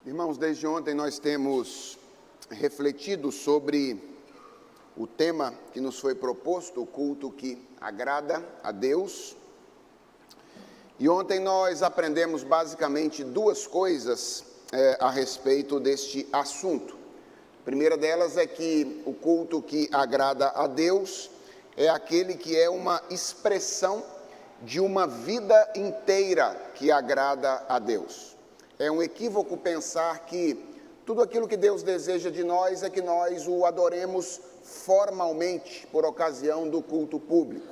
Irmãos, desde ontem nós temos refletido sobre o tema que nos foi proposto, o culto que agrada a Deus. E ontem nós aprendemos basicamente duas coisas a respeito deste assunto. A primeira delas é que o culto que agrada a Deus é aquele que é uma expressão de uma vida inteira que agrada a Deus. É um equívoco pensar que tudo aquilo que Deus deseja de nós é que nós o adoremos formalmente por ocasião do culto público.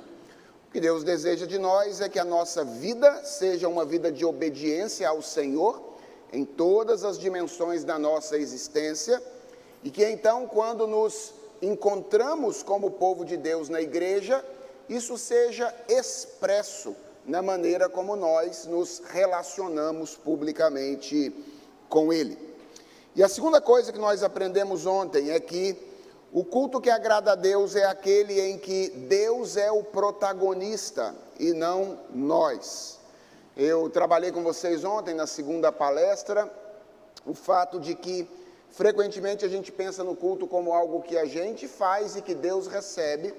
O que Deus deseja de nós é que a nossa vida seja uma vida de obediência ao Senhor em todas as dimensões da nossa existência e que então, quando nos encontramos como povo de Deus na igreja, isso seja expresso na maneira como nós nos relacionamos publicamente com Ele. E a segunda coisa que nós aprendemos ontem é que o culto que agrada a Deus é aquele em que Deus é o protagonista e não nós. Eu trabalhei com vocês ontem na segunda palestra o fato de que frequentemente a gente pensa no culto como algo que a gente faz e que Deus recebe,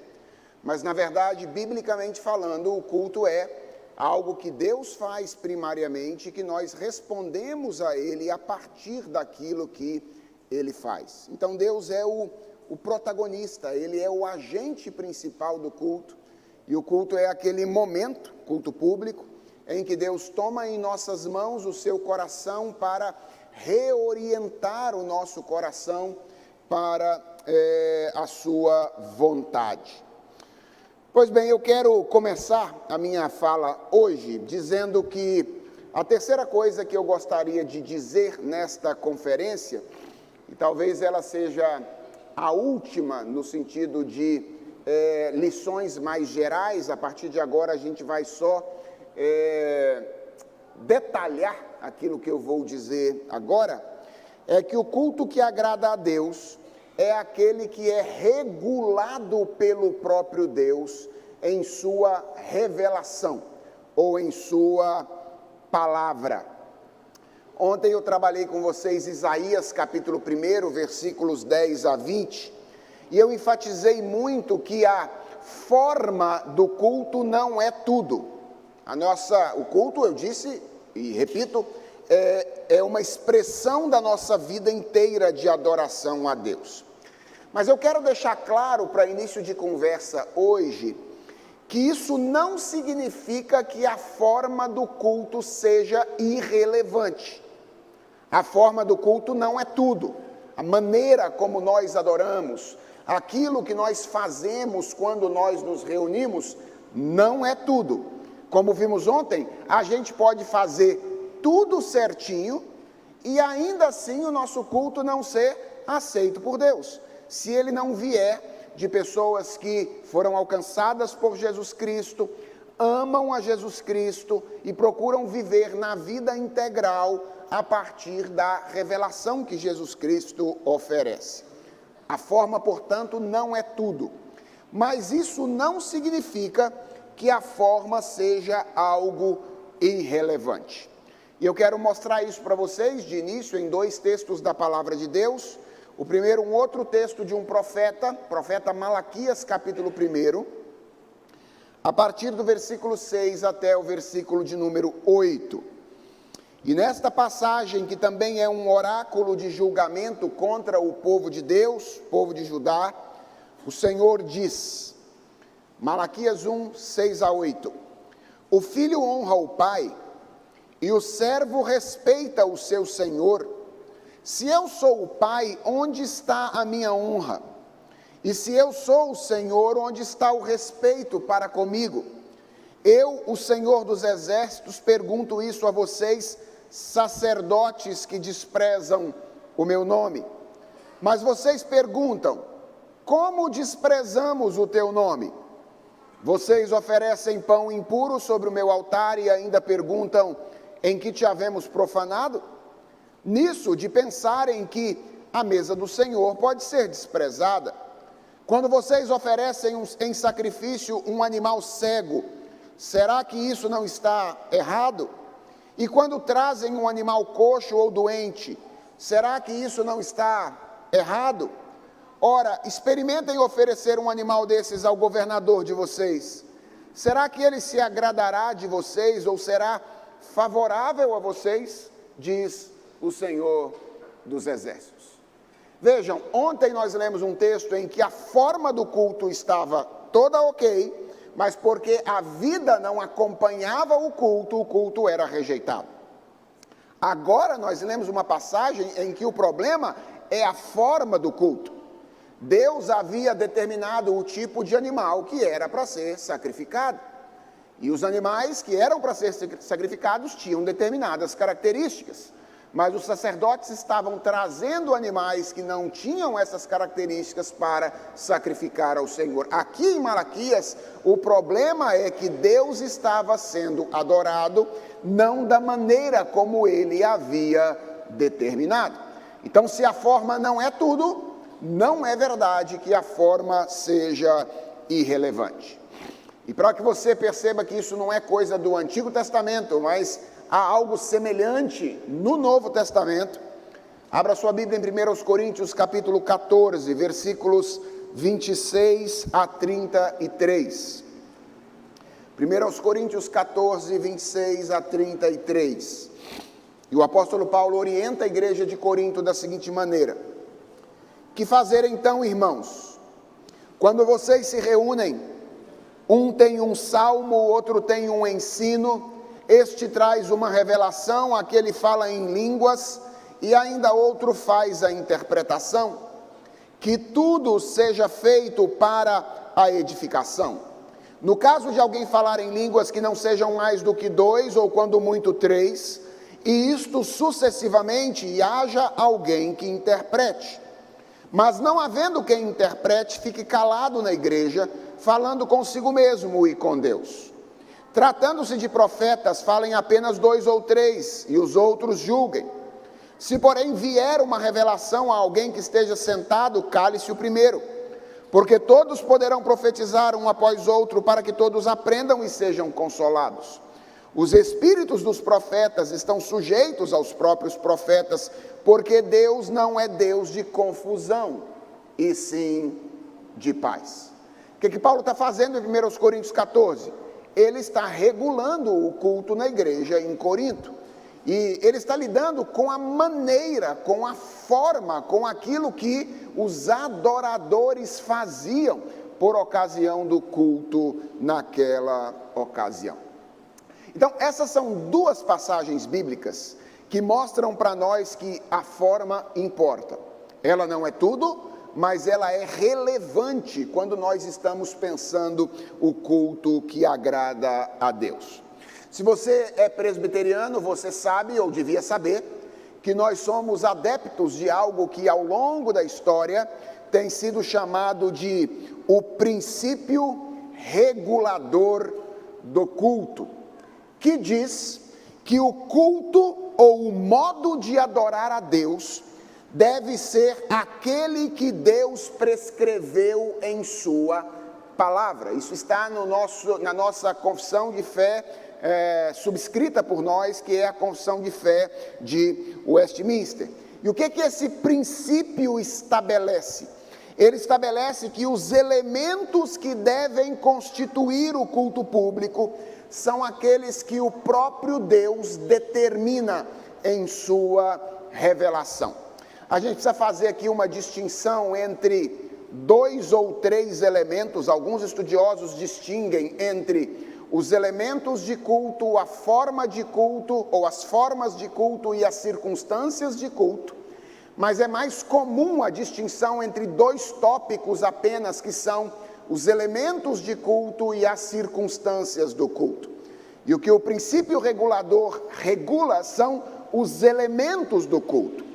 mas na verdade, biblicamente falando, o culto é algo que Deus faz primariamente, que nós respondemos a Ele a partir daquilo que Ele faz. Então Deus é o protagonista, Ele é o agente principal do culto, e o culto é aquele momento, culto público, em que Deus toma em nossas mãos o seu coração para reorientar o nosso coração para a sua vontade. Pois bem, eu quero começar a minha fala hoje dizendo que a terceira coisa que eu gostaria de dizer nesta conferência, e talvez ela seja a última no sentido de lições mais gerais, a partir de agora a gente vai só detalhar aquilo que eu vou dizer agora, é que o culto que agrada a Deus é aquele que é regulado pelo próprio Deus em sua revelação ou em sua palavra. Ontem eu trabalhei com vocês Isaías capítulo 1, versículos 10 a 20, e eu enfatizei muito que a forma do culto não é tudo. O culto, eu disse e repito, é uma expressão da nossa vida inteira de adoração a Deus. Mas eu quero deixar claro para início de conversa hoje, que isso não significa que a forma do culto seja irrelevante. A forma do culto não é tudo. A maneira como nós adoramos, aquilo que nós fazemos quando nós nos reunimos, não é tudo. Como vimos ontem, a gente pode fazer tudo certinho e ainda assim o nosso culto não ser aceito por Deus. Se ele não vier de pessoas que foram alcançadas por Jesus Cristo, amam a Jesus Cristo e procuram viver na vida integral a partir da revelação que Jesus Cristo oferece. A forma, portanto, não é tudo. Mas isso não significa que a forma seja algo irrelevante. E eu quero mostrar isso para vocês de início em dois textos da Palavra de Deus. O primeiro, um outro texto de um profeta Malaquias, capítulo 1, a partir do versículo 6 até o versículo de número 8. E nesta passagem, que também é um oráculo de julgamento contra o povo de Deus, povo de Judá, o Senhor diz, Malaquias 1, 6 a 8, o filho honra o pai, e o servo respeita o seu senhor. Se eu sou o pai, onde está a minha honra? E se eu sou o Senhor, onde está o respeito para comigo? Eu, o Senhor dos exércitos, pergunto isso a vocês, sacerdotes que desprezam o meu nome. Mas vocês perguntam, como desprezamos o teu nome? Vocês oferecem pão impuro sobre o meu altar e ainda perguntam, em que te havemos profanado? Nisso de pensarem que a mesa do Senhor pode ser desprezada. Quando vocês oferecem em sacrifício um animal cego, será que isso não está errado? E quando trazem um animal coxo ou doente, Será que isso não está errado? Ora, experimentem oferecer um animal desses ao governador de vocês. Será que ele se agradará de vocês ou será favorável a vocês? Diz o Senhor dos Exércitos. Vejam, ontem nós lemos um texto em que a forma do culto estava toda ok, mas porque a vida não acompanhava o culto era rejeitado. Agora nós lemos uma passagem em que o problema é a forma do culto. Deus havia determinado o tipo de animal que era para ser sacrificado. E os animais que eram para ser sacrificados tinham determinadas características. Mas os sacerdotes estavam trazendo animais que não tinham essas características para sacrificar ao Senhor. Aqui em Malaquias, o problema é que Deus estava sendo adorado não da maneira como ele havia determinado. Então, se a forma não é tudo, não é verdade que a forma seja irrelevante. E para que você perceba que isso não é coisa do Antigo Testamento, mas há algo semelhante no Novo Testamento, abra sua Bíblia em 1 Coríntios capítulo 14, versículos 26 a 33. 1 Coríntios 14, 26 a 33. E o apóstolo Paulo orienta a igreja de Corinto da seguinte maneira: que fazer então, irmãos? Quando vocês se reúnem, um tem um salmo, o outro tem um ensino, este traz uma revelação, aquele fala em línguas, e ainda outro faz a interpretação. Que tudo seja feito para a edificação. No caso de alguém falar em línguas que não sejam mais do que 2, ou quando muito 3, e isto sucessivamente, e haja alguém que interprete. Mas não havendo quem interprete, fique calado na igreja, falando consigo mesmo e com Deus. Tratando-se de profetas, falem apenas 2 ou 3, e os outros julguem. Se, porém, vier uma revelação a alguém que esteja sentado, cale-se o primeiro, porque todos poderão profetizar um após outro, para que todos aprendam e sejam consolados. Os espíritos dos profetas estão sujeitos aos próprios profetas, porque Deus não é Deus de confusão, e sim de paz. O que Paulo está fazendo em 1 Coríntios 14? Ele está regulando o culto na igreja em Corinto. E ele está lidando com a maneira, com a forma, com aquilo que os adoradores faziam por ocasião do culto naquela ocasião. Então, essas são duas passagens bíblicas que mostram para nós que a forma importa. Ela não é tudo, mas ela é relevante quando nós estamos pensando o culto que agrada a Deus. Se você é presbiteriano, você sabe, ou devia saber, que nós somos adeptos de algo que ao longo da história tem sido chamado de o princípio regulador do culto, que diz que o culto ou o modo de adorar a Deus deve ser aquele que Deus prescreveu em sua palavra. Isso está na nossa confissão de fé, subscrita por nós, que é a confissão de fé de Westminster. E o que esse princípio estabelece? Ele estabelece que os elementos que devem constituir o culto público são aqueles que o próprio Deus determina em sua revelação. A gente precisa fazer aqui uma distinção entre 2 ou 3 elementos. Alguns estudiosos distinguem entre os elementos de culto, a forma de culto, ou as formas de culto e as circunstâncias de culto, mas é mais comum a distinção entre 2 tópicos apenas, que são os elementos de culto e as circunstâncias do culto. E o que o princípio regulador regula são os elementos do culto.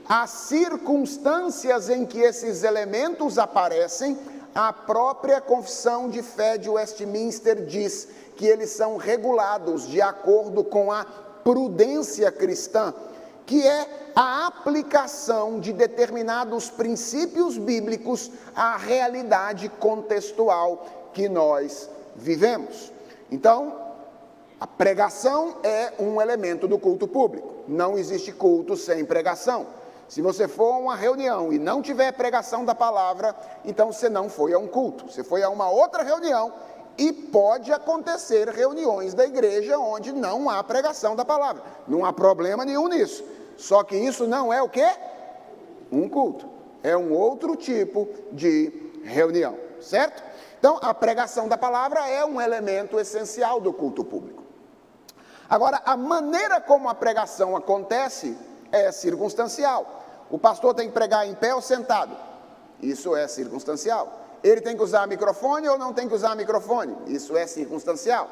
As circunstâncias em que esses elementos aparecem, a própria confissão de fé de Westminster diz que eles são regulados de acordo com a prudência cristã, que é a aplicação de determinados princípios bíblicos à realidade contextual que nós vivemos. Então, a pregação é um elemento do culto público. Não existe culto sem pregação. Se você for a uma reunião e não tiver pregação da palavra, então você não foi a um culto, você foi a uma outra reunião. E pode acontecer reuniões da igreja onde não há pregação da palavra. Não há problema nenhum nisso. Só que isso não é o quê? Um culto. É um outro tipo de reunião, certo? Então, a pregação da palavra é um elemento essencial do culto público. Agora, a maneira como a pregação acontece é circunstancial. O pastor tem que pregar em pé ou sentado? Isso é circunstancial. Ele tem que usar microfone ou não tem que usar microfone? Isso é circunstancial.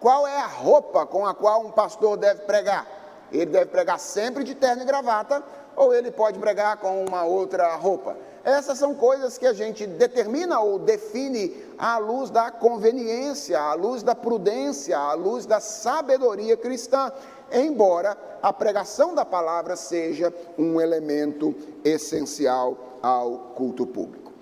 Qual é a roupa com a qual um pastor deve pregar? Ele deve pregar sempre de terno e gravata, ou ele pode pregar com uma outra roupa? Essas são coisas que a gente determina ou define à luz da conveniência, à luz da prudência, à luz da sabedoria cristã, embora a pregação da palavra seja um elemento essencial ao culto público.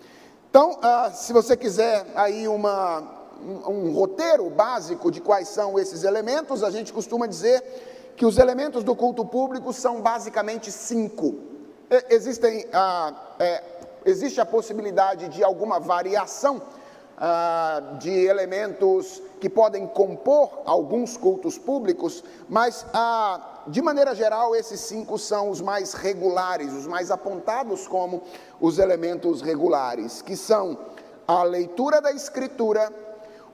Então, se você quiser aí um roteiro básico de quais são esses elementos, a gente costuma dizer que os elementos do culto público são basicamente 5. Existe a possibilidade de alguma variação de elementos que podem compor alguns cultos públicos, mas de maneira geral esses 5 são os mais regulares, os mais apontados como os elementos regulares, que são a leitura da Escritura,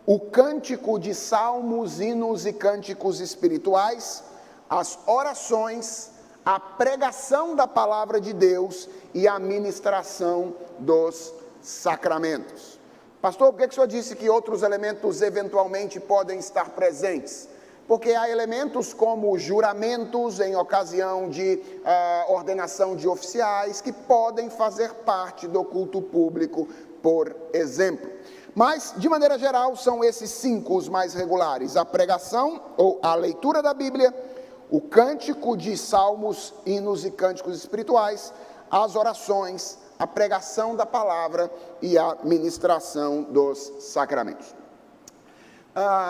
o cântico de salmos, hinos e cânticos espirituais, as orações, a pregação da palavra de Deus e a ministração dos sacramentos. Pastor, por que o senhor disse que outros elementos eventualmente podem estar presentes? Porque há elementos como juramentos em ocasião de ordenação de oficiais que podem fazer parte do culto público, por exemplo. Mas, de maneira geral, são esses 5 os mais regulares: a pregação ou a leitura da Bíblia, o cântico de salmos, hinos e cânticos espirituais, as orações, a pregação da palavra e a ministração dos sacramentos.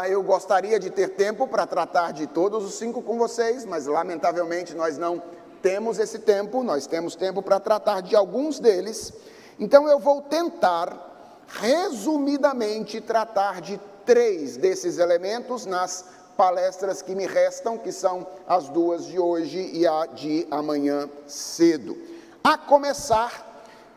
Eu gostaria de ter tempo para tratar de todos os 5 com vocês, mas lamentavelmente nós não temos esse tempo, nós temos tempo para tratar de alguns deles. Então eu vou tentar, resumidamente, tratar de 3 desses elementos nas palestras que me restam, que são as 2 de hoje e a de amanhã cedo. A começar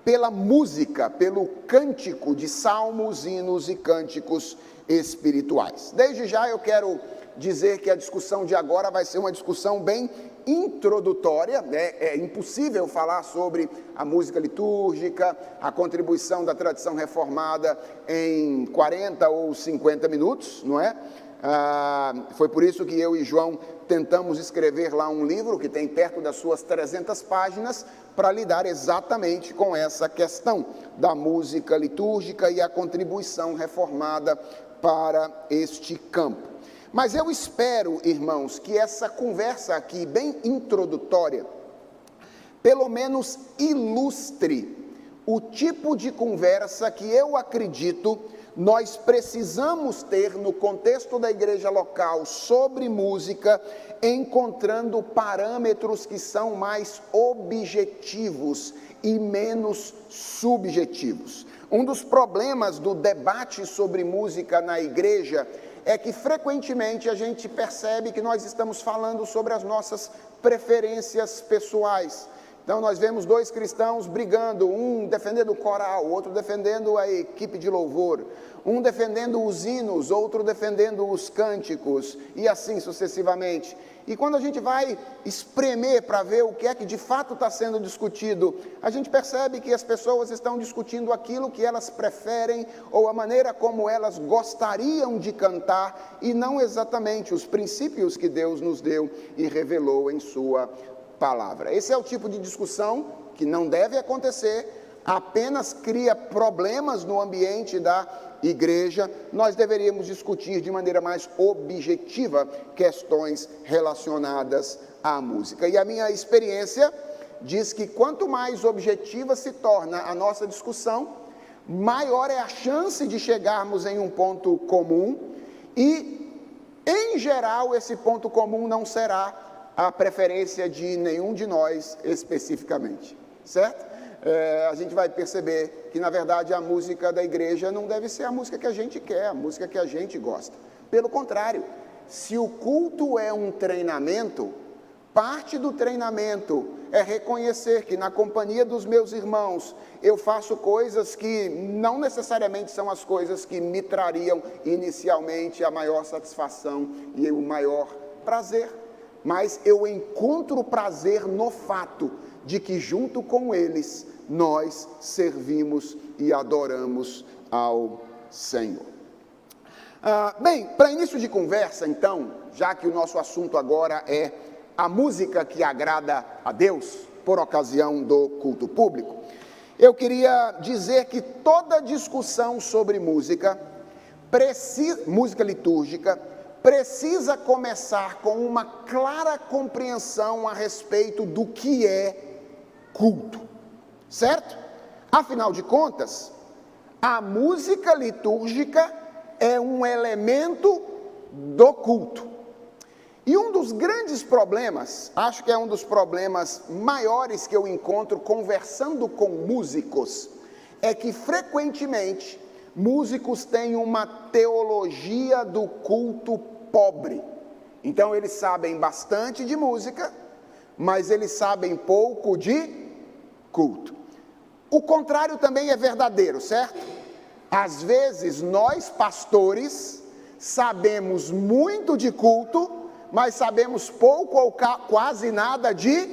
pela música, pelo cântico de salmos, hinos e cânticos espirituais. Desde já eu quero dizer que a discussão de agora vai ser uma discussão bem introdutória, né? É impossível falar sobre a música litúrgica, a contribuição da tradição reformada em 40 ou 50 minutos, não é? Foi por isso que eu e João tentamos escrever lá um livro que tem perto das suas 300 páginas para lidar exatamente com essa questão da música litúrgica e a contribuição reformada para este campo. Mas eu espero, irmãos, que essa conversa aqui, bem introdutória, pelo menos ilustre o tipo de conversa que eu acredito nós precisamos ter no contexto da igreja local sobre música, encontrando parâmetros que são mais objetivos e menos subjetivos. Um dos problemas do debate sobre música na igreja é que frequentemente a gente percebe que nós estamos falando sobre as nossas preferências pessoais. Então nós vemos 2 cristãos brigando, um defendendo o coral, outro defendendo a equipe de louvor, um defendendo os hinos, outro defendendo os cânticos, e assim sucessivamente. E quando a gente vai espremer para ver o que é que de fato está sendo discutido, a gente percebe que as pessoas estão discutindo aquilo que elas preferem, ou a maneira como elas gostariam de cantar, e não exatamente os princípios que Deus nos deu e revelou em sua palavra. Esse é o tipo de discussão que não deve acontecer, apenas cria problemas no ambiente da igreja. Nós deveríamos discutir de maneira mais objetiva questões relacionadas à música. E a minha experiência diz que quanto mais objetiva se torna a nossa discussão, maior é a chance de chegarmos em um ponto comum e, em geral, esse ponto comum não será a preferência de nenhum de nós especificamente, certo? A gente vai perceber que, na verdade, a música da igreja não deve ser a música que a gente quer, a música que a gente gosta. Pelo contrário, se o culto é um treinamento, parte do treinamento é reconhecer que na companhia dos meus irmãos eu faço coisas que não necessariamente são as coisas que me trariam inicialmente a maior satisfação e o maior prazer, mas eu encontro prazer no fato de que junto com eles nós servimos e adoramos ao Senhor. Bem, para início de conversa então, já que o nosso assunto agora é a música que agrada a Deus, por ocasião do culto público, eu queria dizer que toda discussão sobre música litúrgica, precisa começar com uma clara compreensão a respeito do que é culto, certo? Afinal de contas, a música litúrgica é um elemento do culto. E um dos grandes problemas, acho que é um dos problemas maiores que eu encontro conversando com músicos, é que frequentemente músicos têm uma teologia do culto pobre. Então eles sabem bastante de música, mas eles sabem pouco de culto. O contrário também é verdadeiro, certo? Às vezes nós pastores sabemos muito de culto, mas sabemos pouco ou quase nada de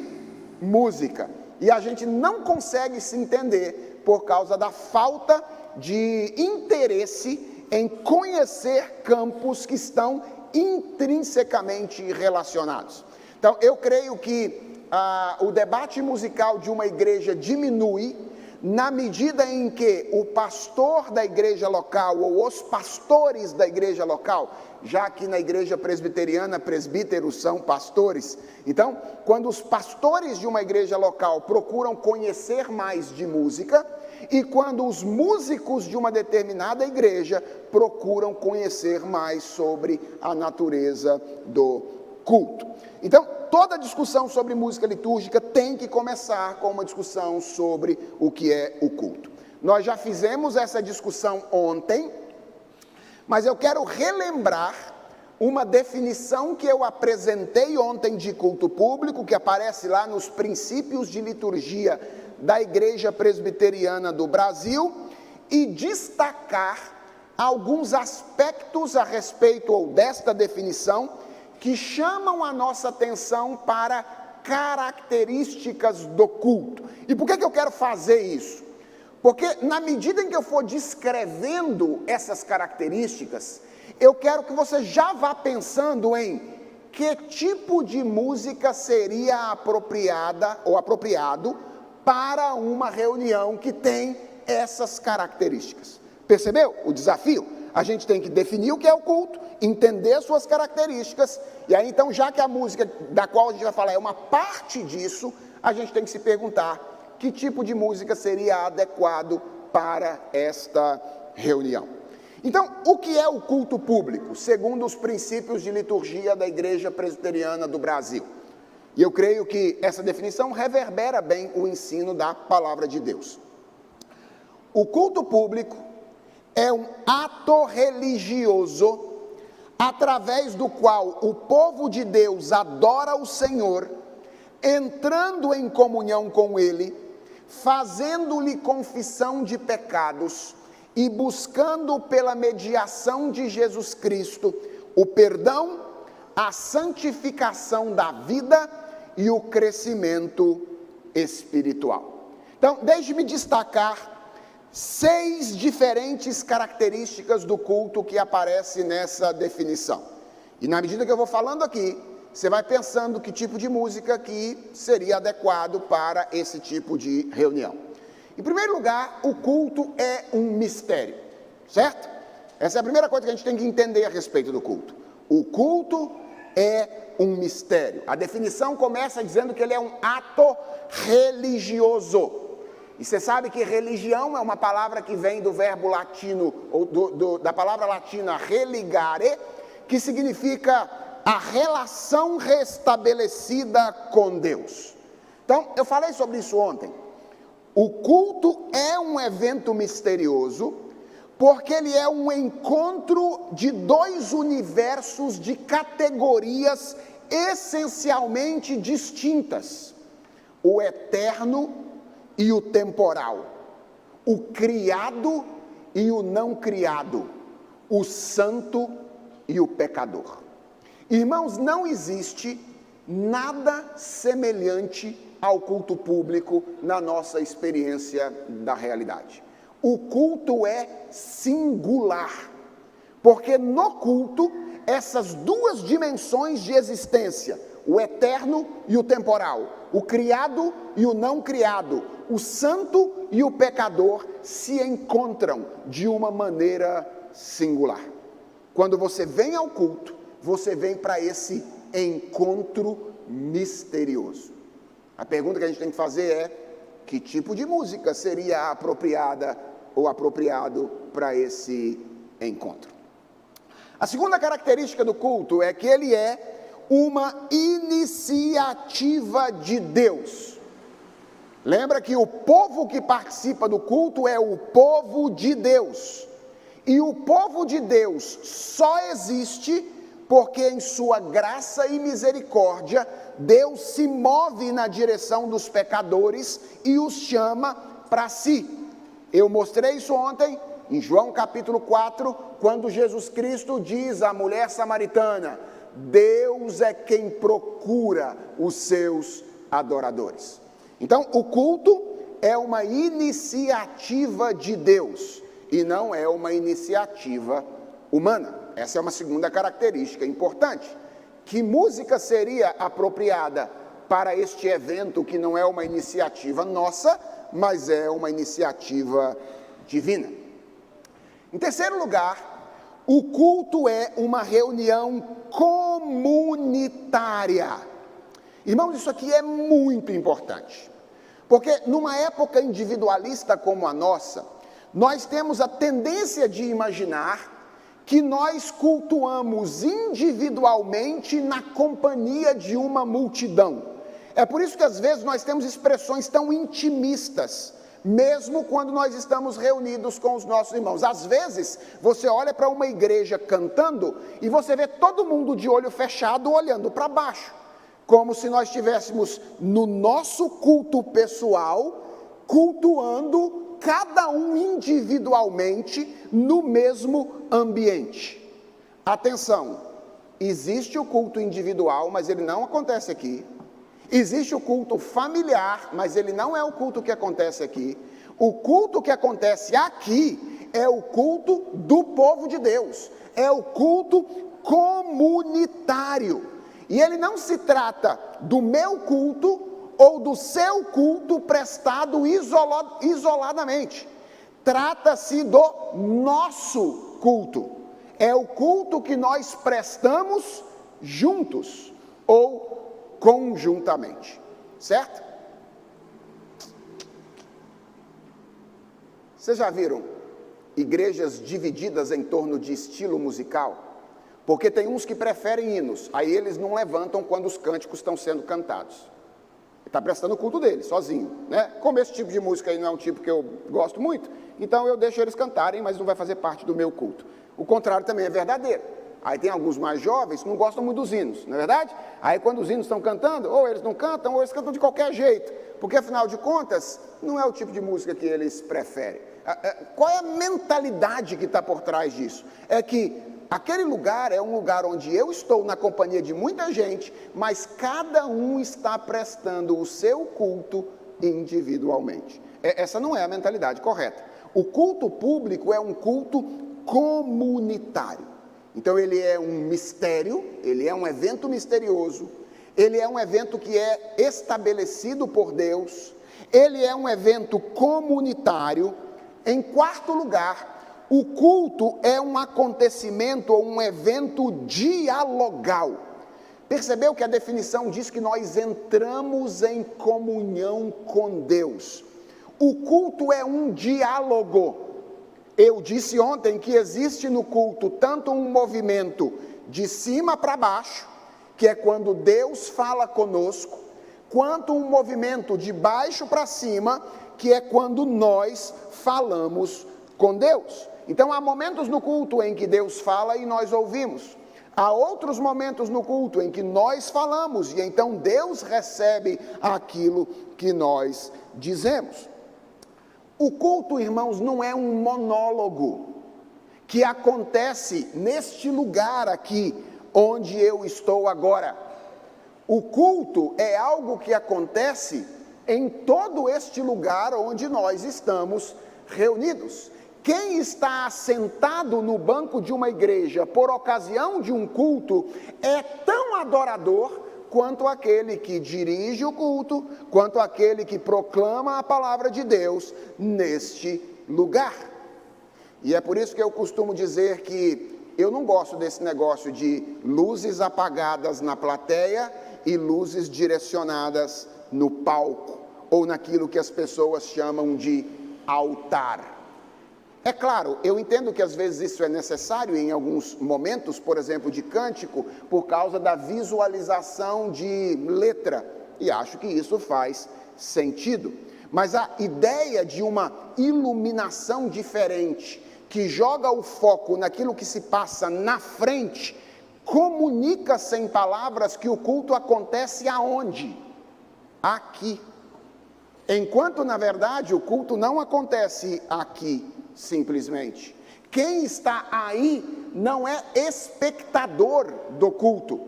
música. E a gente não consegue se entender por causa da falta de interesse em conhecer campos que estão intrinsecamente relacionados. Então, eu creio que o debate musical de uma igreja diminui na medida em que o pastor da igreja local, ou os pastores da igreja local, já que na igreja presbiteriana, presbíteros são pastores, então, quando os pastores de uma igreja local procuram conhecer mais de música, e quando os músicos de uma determinada igreja procuram conhecer mais sobre a natureza do culto. Então, toda discussão sobre música litúrgica tem que começar com uma discussão sobre o que é o culto. Nós já fizemos essa discussão ontem, mas eu quero relembrar uma definição que eu apresentei ontem de culto público, que aparece lá nos princípios de liturgia da Igreja Presbiteriana do Brasil, e destacar alguns aspectos a respeito desta definição que chamam a nossa atenção para características do culto. E por que eu quero fazer isso? Porque na medida em que eu for descrevendo essas características, eu quero que você já vá pensando em que tipo de música seria apropriada ou apropriado para uma reunião que tem essas características. Percebeu o desafio? A gente tem que definir o que é o culto, entender suas características, e aí então, já que a música da qual a gente vai falar é uma parte disso, a gente tem que se perguntar que tipo de música seria adequado para esta reunião. Então, o que é o culto público, segundo os princípios de liturgia da Igreja Presbiteriana do Brasil? E eu creio que essa definição reverbera bem o ensino da Palavra de Deus. O culto público é um ato religioso através do qual o povo de Deus adora o Senhor, entrando em comunhão com Ele, fazendo-lhe confissão de pecados e buscando pela mediação de Jesus Cristo o perdão, a santificação da vida e o crescimento espiritual. Então, deixe-me destacar 6 diferentes características do culto que aparecem nessa definição. E na medida que eu vou falando aqui, você vai pensando que tipo de música que seria adequado para esse tipo de reunião. Em primeiro lugar, o culto é um mistério, certo? Essa é a primeira coisa que a gente tem que entender a respeito do culto. O culto é um mistério. A definição começa dizendo que ele é um ato religioso. E você sabe que religião é uma palavra que vem do verbo latino, ou da palavra latina religare, que significa a relação restabelecida com Deus. Então, eu falei sobre isso ontem. O culto é um evento misterioso, porque ele é um encontro de dois universos de categorias essencialmente distintas: o eterno e o temporal, o criado e o não criado, o santo e o pecador. Irmãos, não existe nada semelhante ao culto público na nossa experiência da realidade. O culto é singular, porque no culto, essas duas dimensões de existência, o eterno e o temporal, o criado e o não criado, o santo e o pecador, se encontram de uma maneira singular. Quando você vem ao culto, você vem para esse encontro misterioso. A pergunta que a gente tem que fazer é: que tipo de música seria apropriada ou apropriado para esse encontro? A segunda característica do culto é que ele é uma iniciativa de Deus. Lembra que o povo que participa do culto é o povo de Deus. E o povo de Deus só existe porque em sua graça e misericórdia, Deus se move na direção dos pecadores e os chama para si. Eu mostrei isso ontem, em João capítulo 4, quando Jesus Cristo diz à mulher samaritana: Deus é quem procura os seus adoradores. Então, o culto é uma iniciativa de Deus e não é uma iniciativa humana. Essa é uma segunda característica importante. Que música seria apropriada para este evento que não é uma iniciativa nossa, mas é uma iniciativa divina? Em terceiro lugar, o culto é uma reunião comunitária. Irmãos, isso aqui é muito importante, porque numa época individualista como a nossa, nós temos a tendência de imaginar que nós cultuamos individualmente na companhia de uma multidão. É por isso que às vezes nós temos expressões tão intimistas, mesmo quando nós estamos reunidos com os nossos irmãos. Às vezes, você olha para uma igreja cantando e você vê todo mundo de olho fechado olhando para baixo, como se nós estivéssemos no nosso culto pessoal, cultuando cada um individualmente no mesmo ambiente. Atenção, existe o culto individual, mas ele não acontece aqui. Existe o culto familiar, mas ele não é o culto que acontece aqui. O culto que acontece aqui é o culto do povo de Deus, é o culto comunitário. E ele não se trata do meu culto ou do seu culto prestado isoladamente. Trata-se do nosso culto. É o culto que nós prestamos juntos ou conjuntamente. Certo? Vocês já viram igrejas divididas em torno de estilo musical? Porque tem uns que preferem hinos, aí eles não levantam quando os cânticos estão sendo cantados. Está prestando o culto dele, sozinho, né? Como esse tipo de música aí não é um tipo que eu gosto muito, então eu deixo eles cantarem, mas não vai fazer parte do meu culto. O contrário também é verdadeiro. Aí tem alguns mais jovens que não gostam muito dos hinos, não é verdade? Aí quando os hinos estão cantando, ou eles não cantam, ou eles cantam de qualquer jeito, porque afinal de contas, não é o tipo de música que eles preferem. Qual é a mentalidade que está por trás disso? É que aquele lugar é um lugar onde eu estou na companhia de muita gente, mas cada um está prestando o seu culto individualmente. Essa não é a mentalidade correta. O culto público é um culto comunitário. Então ele é um mistério, ele é um evento misterioso, ele é um evento que é estabelecido por Deus, ele é um evento comunitário. Em quarto lugar, o culto é um acontecimento ou um evento dialogal. Percebeu que a definição diz que nós entramos em comunhão com Deus. O culto é um diálogo. Eu disse ontem que existe no culto tanto um movimento de cima para baixo, que é quando Deus fala conosco, quanto um movimento de baixo para cima, que é quando nós falamos com Deus. Então há momentos no culto em que Deus fala e nós ouvimos. Há outros momentos no culto em que nós falamos e então Deus recebe aquilo que nós dizemos. O culto, irmãos, não é um monólogo que acontece neste lugar aqui, onde eu estou agora. O culto é algo que acontece em todo este lugar onde nós estamos reunidos. Quem está assentado no banco de uma igreja por ocasião de um culto é tão adorador quanto aquele que dirige o culto, quanto aquele que proclama a palavra de Deus neste lugar. E é por isso que eu costumo dizer que eu não gosto desse negócio de luzes apagadas na plateia e luzes direcionadas no palco, ou naquilo que as pessoas chamam de altar. É claro, eu entendo que às vezes isso é necessário em alguns momentos, por exemplo, de cântico, por causa da visualização de letra, e acho que isso faz sentido. Mas a ideia de uma iluminação diferente, que joga o foco naquilo que se passa na frente, comunica sem palavras que o culto acontece aonde? Aqui. Enquanto, na verdade, o culto não acontece aqui, simplesmente. Quem está aí não é espectador do culto,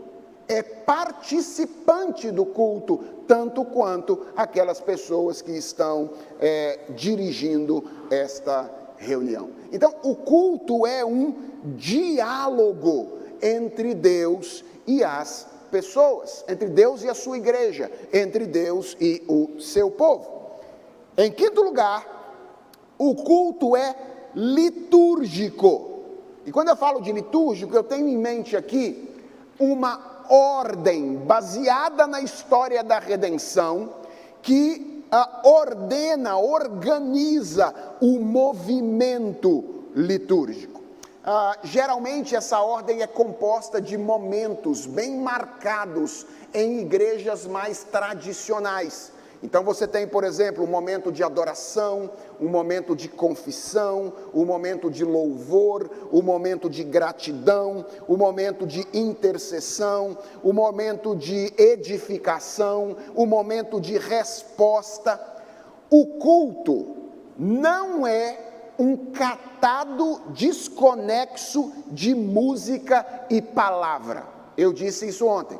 é participante do culto, tanto quanto aquelas pessoas que estão dirigindo esta reunião. Então, o culto é um diálogo entre Deus e as pessoas, entre Deus e a sua igreja, entre Deus e o seu povo. Em quinto lugar, o culto é litúrgico. E quando eu falo de litúrgico, eu tenho em mente aqui uma ordem baseada na história da redenção que organiza o movimento litúrgico. Geralmente essa ordem é composta de momentos bem marcados em igrejas mais tradicionais. Então você tem, por exemplo, um momento de adoração, um momento de confissão, um momento de louvor, um momento de gratidão, um momento de intercessão, um momento de edificação, um momento de resposta. O culto não é um catado desconexo de música e palavra. Eu disse isso ontem.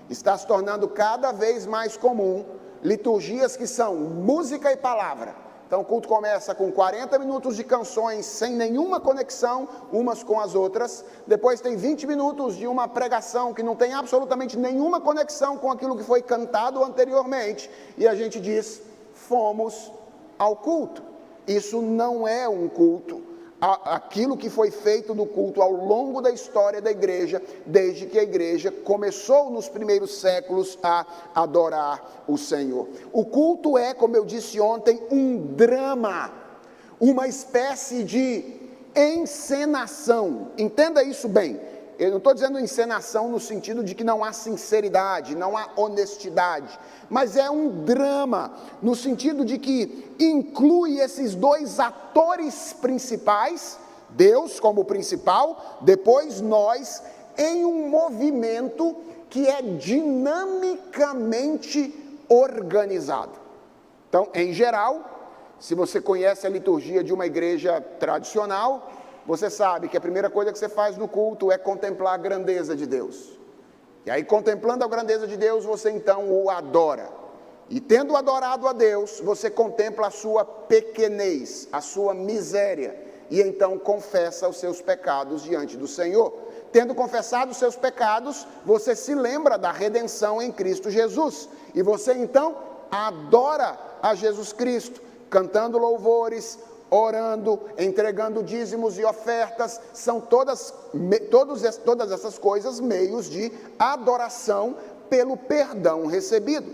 Está se tornando cada vez mais comum liturgias que são música e palavra. Então o culto começa com 40 minutos de canções sem nenhuma conexão umas com as outras. Depois tem 20 minutos de uma pregação que não tem absolutamente nenhuma conexão com aquilo que foi cantado anteriormente. E a gente diz, fomos ao culto. Isso não é um culto. Aquilo que foi feito no culto ao longo da história da igreja, desde que a igreja começou nos primeiros séculos a adorar o Senhor. O culto é, como eu disse ontem, um drama, uma espécie de encenação. Entenda isso bem. Eu não estou dizendo encenação no sentido de que não há sinceridade, não há honestidade, mas é um drama no sentido de que inclui esses dois atores principais, Deus como principal, depois nós, em um movimento que é dinamicamente organizado. Então, em geral, se você conhece a liturgia de uma igreja tradicional, você sabe que a primeira coisa que você faz no culto é contemplar a grandeza de Deus. E aí, contemplando a grandeza de Deus, você então o adora. E tendo adorado a Deus, você contempla a sua pequenez, a sua miséria. E então confessa os seus pecados diante do Senhor. Tendo confessado os seus pecados, você se lembra da redenção em Cristo Jesus. E você então adora a Jesus Cristo, cantando louvores, orando, entregando dízimos e ofertas, são todas essas coisas meios de adoração pelo perdão recebido.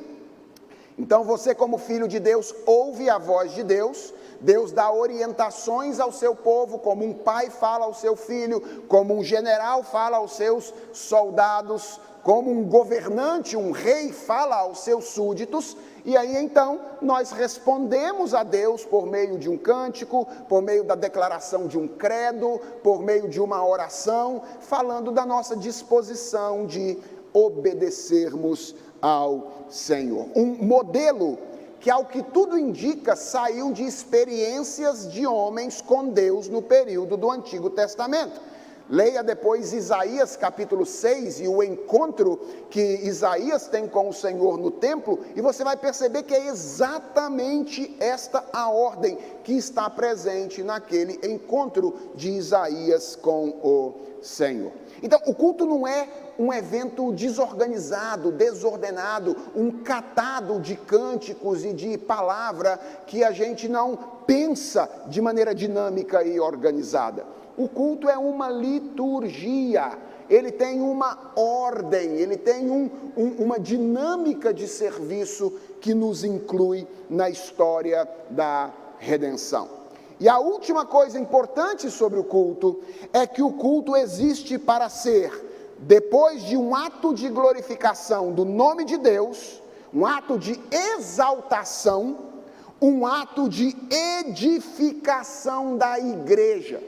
Então você, como filho de Deus, ouve a voz de Deus, Deus dá orientações ao seu povo, como um pai fala ao seu filho, como um general fala aos seus soldados, como um governante, um rei fala aos seus súditos, e aí então nós respondemos a Deus por meio de um cântico, por meio da declaração de um credo, por meio de uma oração, falando da nossa disposição de obedecermos ao Senhor. Um modelo que, ao que tudo indica, saiu de experiências de homens com Deus no período do Antigo Testamento. Leia depois Isaías capítulo 6 e o encontro que Isaías tem com o Senhor no templo, e você vai perceber que é exatamente esta a ordem que está presente naquele encontro de Isaías com o Senhor. Então, o culto não é um evento desorganizado, desordenado, um catado de cânticos e de palavra que a gente não pensa de maneira dinâmica e organizada. O culto é uma liturgia, ele tem uma ordem, ele tem uma dinâmica de serviço que nos inclui na história da redenção. E a última coisa importante sobre o culto é que o culto existe para ser, depois de um ato de glorificação do nome de Deus, um ato de exaltação, um ato de edificação da igreja.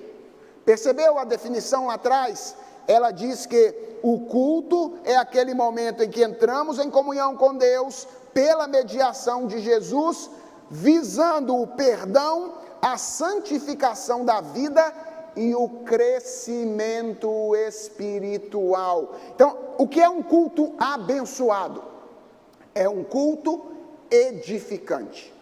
Percebeu a definição lá atrás? Ela diz que o culto é aquele momento em que entramos em comunhão com Deus pela mediação de Jesus, visando o perdão, a santificação da vida e o crescimento espiritual. Então, o que é um culto abençoado? É um culto edificante.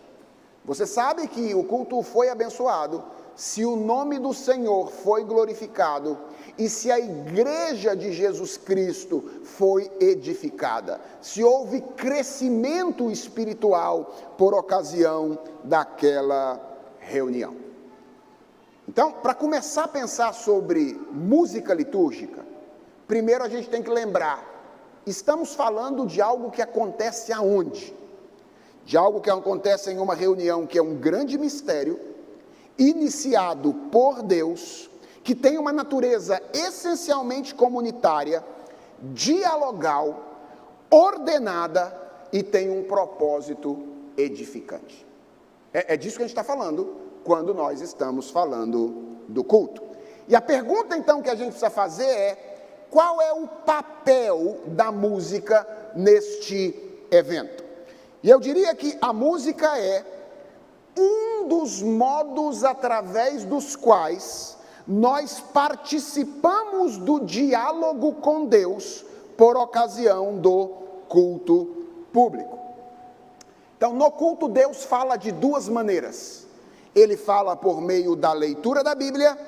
Você sabe que o culto foi abençoado se o nome do Senhor foi glorificado e se a igreja de Jesus Cristo foi edificada, se houve crescimento espiritual por ocasião daquela reunião. Então, para começar a pensar sobre música litúrgica, primeiro a gente tem que lembrar, estamos falando de algo que acontece aonde? De algo que acontece em uma reunião que é um grande mistério, iniciado por Deus, que tem uma natureza essencialmente comunitária, dialogal, ordenada e tem um propósito edificante. É disso que a gente está falando quando nós estamos falando do culto. E a pergunta então que a gente precisa fazer é: qual é o papel da música neste evento? E eu diria que a música é um dos modos através dos quais nós participamos do diálogo com Deus por ocasião do culto público. Então, no culto, Deus fala de duas maneiras. Ele fala por meio da leitura da Bíblia,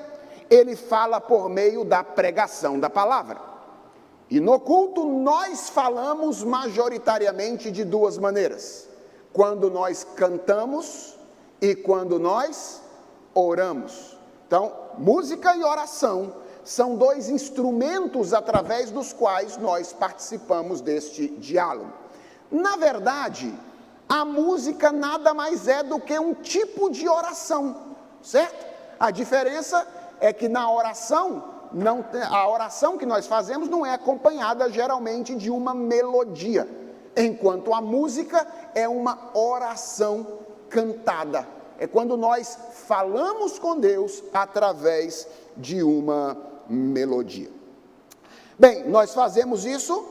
ele fala por meio da pregação da palavra. E no culto, nós falamos majoritariamente de duas maneiras: quando nós cantamos e quando nós oramos. Então, música e oração são dois instrumentos através dos quais nós participamos deste diálogo. Na verdade, a música nada mais é do que um tipo de oração, certo? A diferença é que na oração, a oração que nós fazemos não é acompanhada geralmente de uma melodia, enquanto a música é uma oração cantada. É quando nós falamos com Deus através de uma melodia. Bem, nós fazemos isso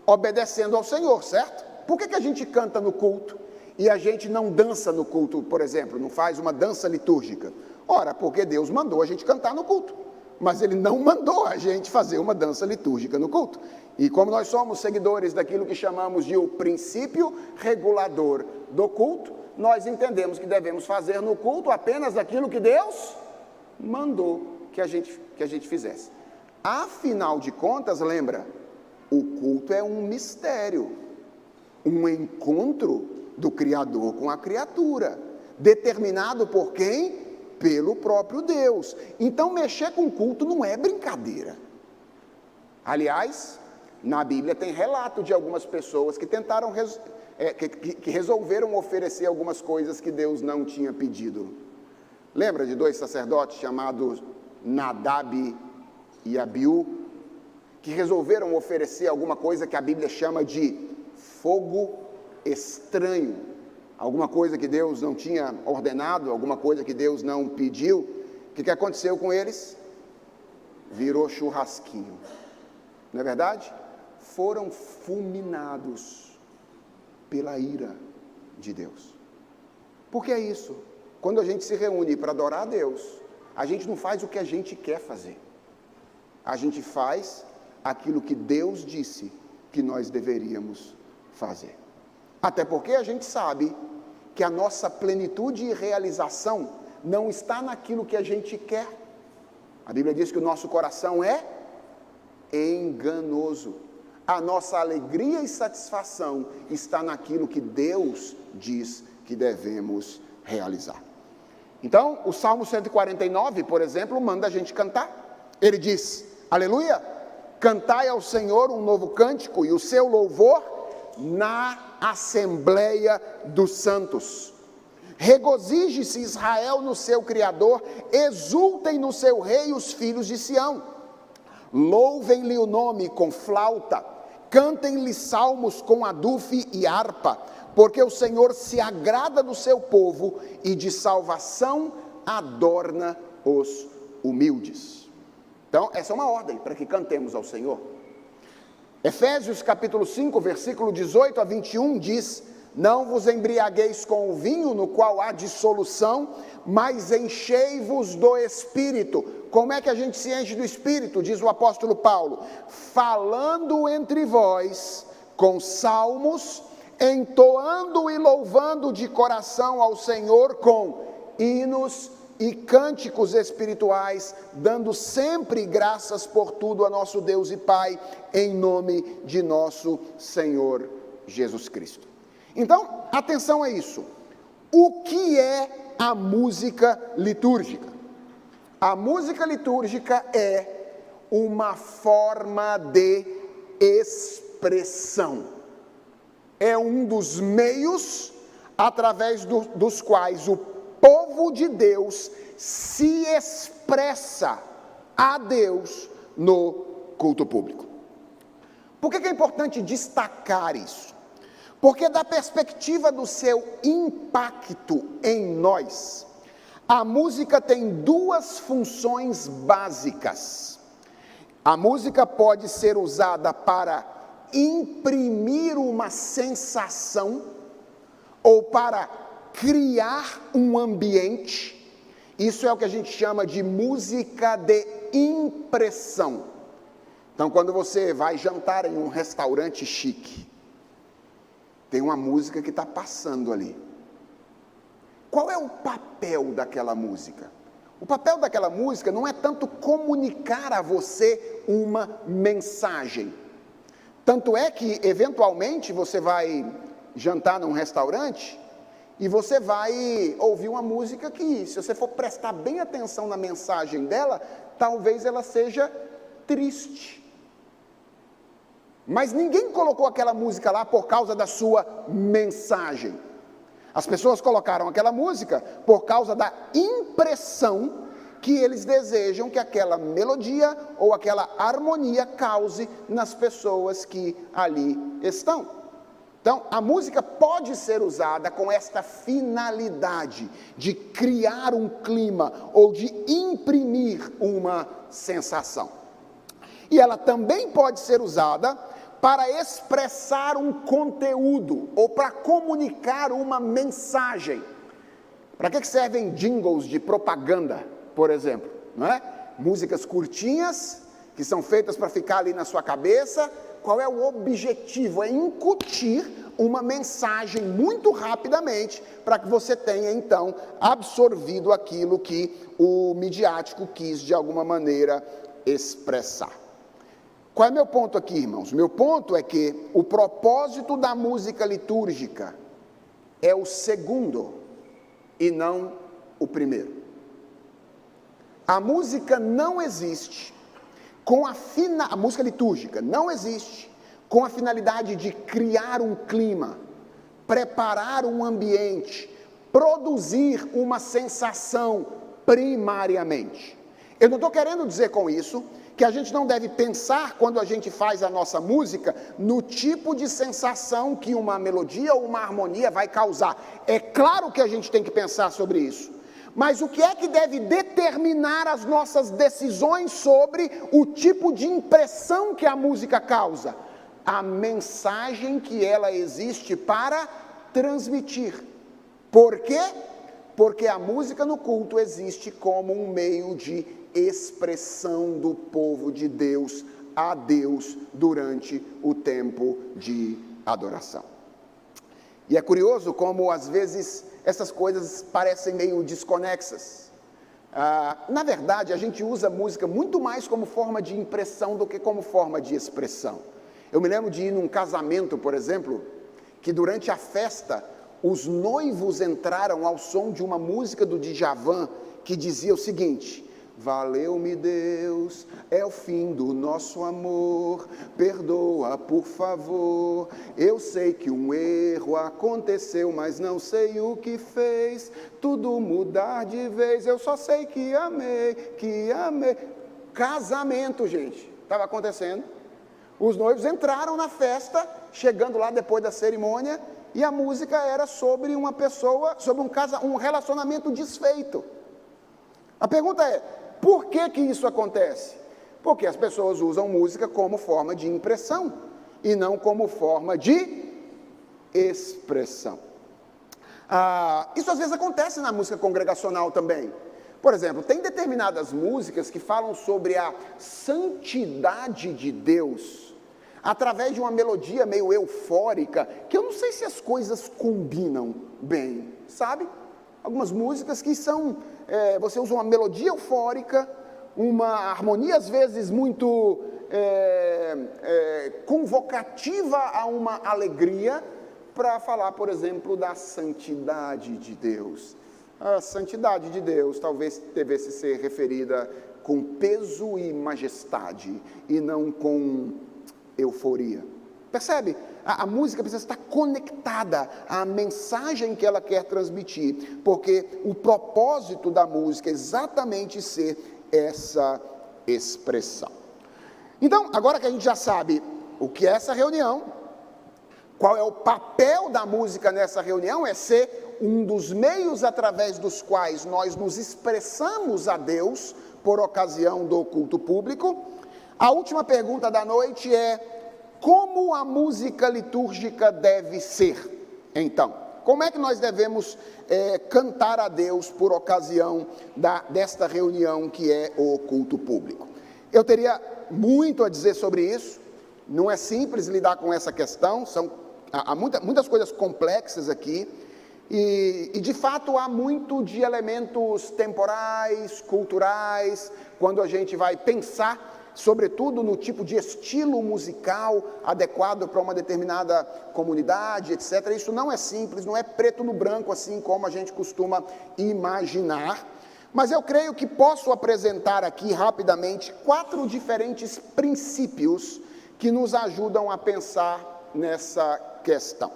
obedecendo ao Senhor, certo? Por que a gente canta no culto e a gente não dança no culto, por exemplo, não faz uma dança litúrgica? Ora, porque Deus mandou a gente cantar no culto, mas Ele não mandou a gente fazer uma dança litúrgica no culto. E como nós somos seguidores daquilo que chamamos de o princípio regulador do culto, nós entendemos que devemos fazer no culto apenas aquilo que Deus mandou que a gente fizesse. Afinal de contas, lembra, o culto é um mistério, um encontro do Criador com a criatura, determinado por quem? Pelo próprio Deus. Então, mexer com o culto não é brincadeira. Aliás, na Bíblia tem relato de algumas pessoas que tentaram que resolveram oferecer algumas coisas que Deus não tinha pedido. Lembra de dois sacerdotes chamados Nadab e Abiú? que resolveram oferecer alguma coisa que a Bíblia chama de fogo estranho, alguma coisa que Deus não tinha ordenado, alguma coisa que Deus não pediu. O que aconteceu com eles? Virou churrasquinho, não é verdade? Foram fulminados pela ira de Deus. Por que é isso? Quando a gente se reúne para adorar a Deus, a gente não faz o que a gente quer fazer, a gente faz aquilo que Deus disse que nós deveríamos fazer. Até porque a gente sabe que a nossa plenitude e realização não está naquilo que a gente quer. A Bíblia diz que o nosso coração é enganoso. A nossa alegria e satisfação está naquilo que Deus diz que devemos realizar. Então, o Salmo 149, por exemplo, manda a gente cantar. Ele diz: aleluia, cantai ao Senhor um novo cântico e o seu louvor na Assembleia dos Santos. Regozije-se Israel no seu Criador, exultem no seu Rei os filhos de Sião. Louvem-lhe o nome com flauta, cantem-lhe salmos com adufe e harpa, porque o Senhor se agrada do seu povo e de salvação adorna os humildes. Então, essa é uma ordem para que cantemos ao Senhor. Efésios capítulo 5, versículo 18 a 21 diz: não vos embriagueis com o vinho, no qual há dissolução, mas enchei-vos do Espírito. Como é que a gente se enche do Espírito? Diz o apóstolo Paulo: falando entre vós com salmos, entoando e louvando de coração ao Senhor com hinos e cânticos espirituais, dando sempre graças por tudo a nosso Deus e Pai, em nome de nosso Senhor Jesus Cristo. Então, atenção a isso. O que é a música litúrgica? A música litúrgica é uma forma de expressão. É um dos meios através dos quais o povo de Deus se expressa a Deus no culto público. Por que é importante destacar isso? Porque da perspectiva do seu impacto em nós, a música tem duas funções básicas. A música pode ser usada para imprimir uma sensação ou para criar um ambiente. Isso é o que a gente chama de música de impressão. Então, quando você vai jantar em um restaurante chique, tem uma música que está passando ali. Qual é o papel daquela música? O papel daquela música não é tanto comunicar a você uma mensagem. Tanto é que, eventualmente, você vai jantar num restaurante e você vai ouvir uma música que, se você for prestar bem atenção na mensagem dela, talvez ela seja triste. Mas ninguém colocou aquela música lá por causa da sua mensagem. As pessoas colocaram aquela música por causa da impressão que eles desejam que aquela melodia ou aquela harmonia cause nas pessoas que ali estão. Então, a música pode ser usada com esta finalidade de criar um clima ou de imprimir uma sensação. E ela também pode ser usada para expressar um conteúdo ou para comunicar uma mensagem. Para que servem jingles de propaganda, por exemplo? Não é? Músicas curtinhas, que são feitas para ficar ali na sua cabeça. Qual é o objetivo? É incutir uma mensagem muito rapidamente, para que você tenha então absorvido aquilo que o midiático quis de alguma maneira expressar. Qual é meu ponto aqui, irmãos? Meu ponto é que o propósito da música litúrgica é o segundo e não o primeiro. A música não existe a música litúrgica não existe com a finalidade de criar um clima, preparar um ambiente, produzir uma sensação primariamente. Eu não estou querendo dizer com isso que a gente não deve pensar, quando a gente faz a nossa música, no tipo de sensação que uma melodia ou uma harmonia vai causar. É claro que a gente tem que pensar sobre isso. Mas o que é que deve determinar as nossas decisões sobre o tipo de impressão que a música causa? A mensagem que ela existe para transmitir. Por quê? Porque a música no culto existe como um meio de expressão do povo de Deus a Deus durante o tempo de adoração. E é curioso como às vezes essas coisas parecem meio desconexas. Na verdade, a gente usa música muito mais como forma de impressão do que como forma de expressão. Eu me lembro de ir num casamento, por exemplo, que durante a festa os noivos entraram ao som de uma música do Djavan que dizia o seguinte: valeu-me Deus, é o fim do nosso amor, perdoa por favor, eu sei que um erro aconteceu, mas não sei o que fez, tudo mudar de vez, eu só sei que amei, casamento, gente, estava acontecendo, os noivos entraram na festa, chegando lá depois da cerimônia, e a música era sobre uma pessoa, sobre um relacionamento desfeito. A pergunta é, por que que isso acontece? Porque as pessoas usam música como forma de impressão e não como forma de expressão. Isso às vezes acontece na música congregacional também. Por exemplo, tem determinadas músicas que falam sobre a santidade de Deus através de uma melodia meio eufórica, que eu não sei se as coisas combinam bem, sabe? Algumas músicas que são, você usa uma melodia eufórica, uma harmonia às vezes muito convocativa a uma alegria, para falar, por exemplo, da santidade de Deus. A santidade de Deus talvez devesse ser referida com peso e majestade, e não com euforia. Percebe? A música precisa estar conectada à mensagem que ela quer transmitir, porque o propósito da música é exatamente ser essa expressão. Então, agora que a gente já sabe o que é essa reunião, qual é o papel da música nessa reunião, é ser um dos meios através dos quais nós nos expressamos a Deus por ocasião do culto público. A última pergunta da noite é: como a música litúrgica deve ser, então? Como é que nós devemos cantar a Deus por ocasião desta reunião que é o culto público? Eu teria muito a dizer sobre isso, não é simples lidar com essa questão, há muitas coisas complexas aqui, e de fato há muito de elementos temporais, culturais, quando a gente vai pensar sobretudo no tipo de estilo musical adequado para uma determinada comunidade, etc. Isso não é simples, não é preto no branco, assim como a gente costuma imaginar, mas eu creio que posso apresentar aqui rapidamente 4 diferentes princípios que nos ajudam a pensar nessa questão.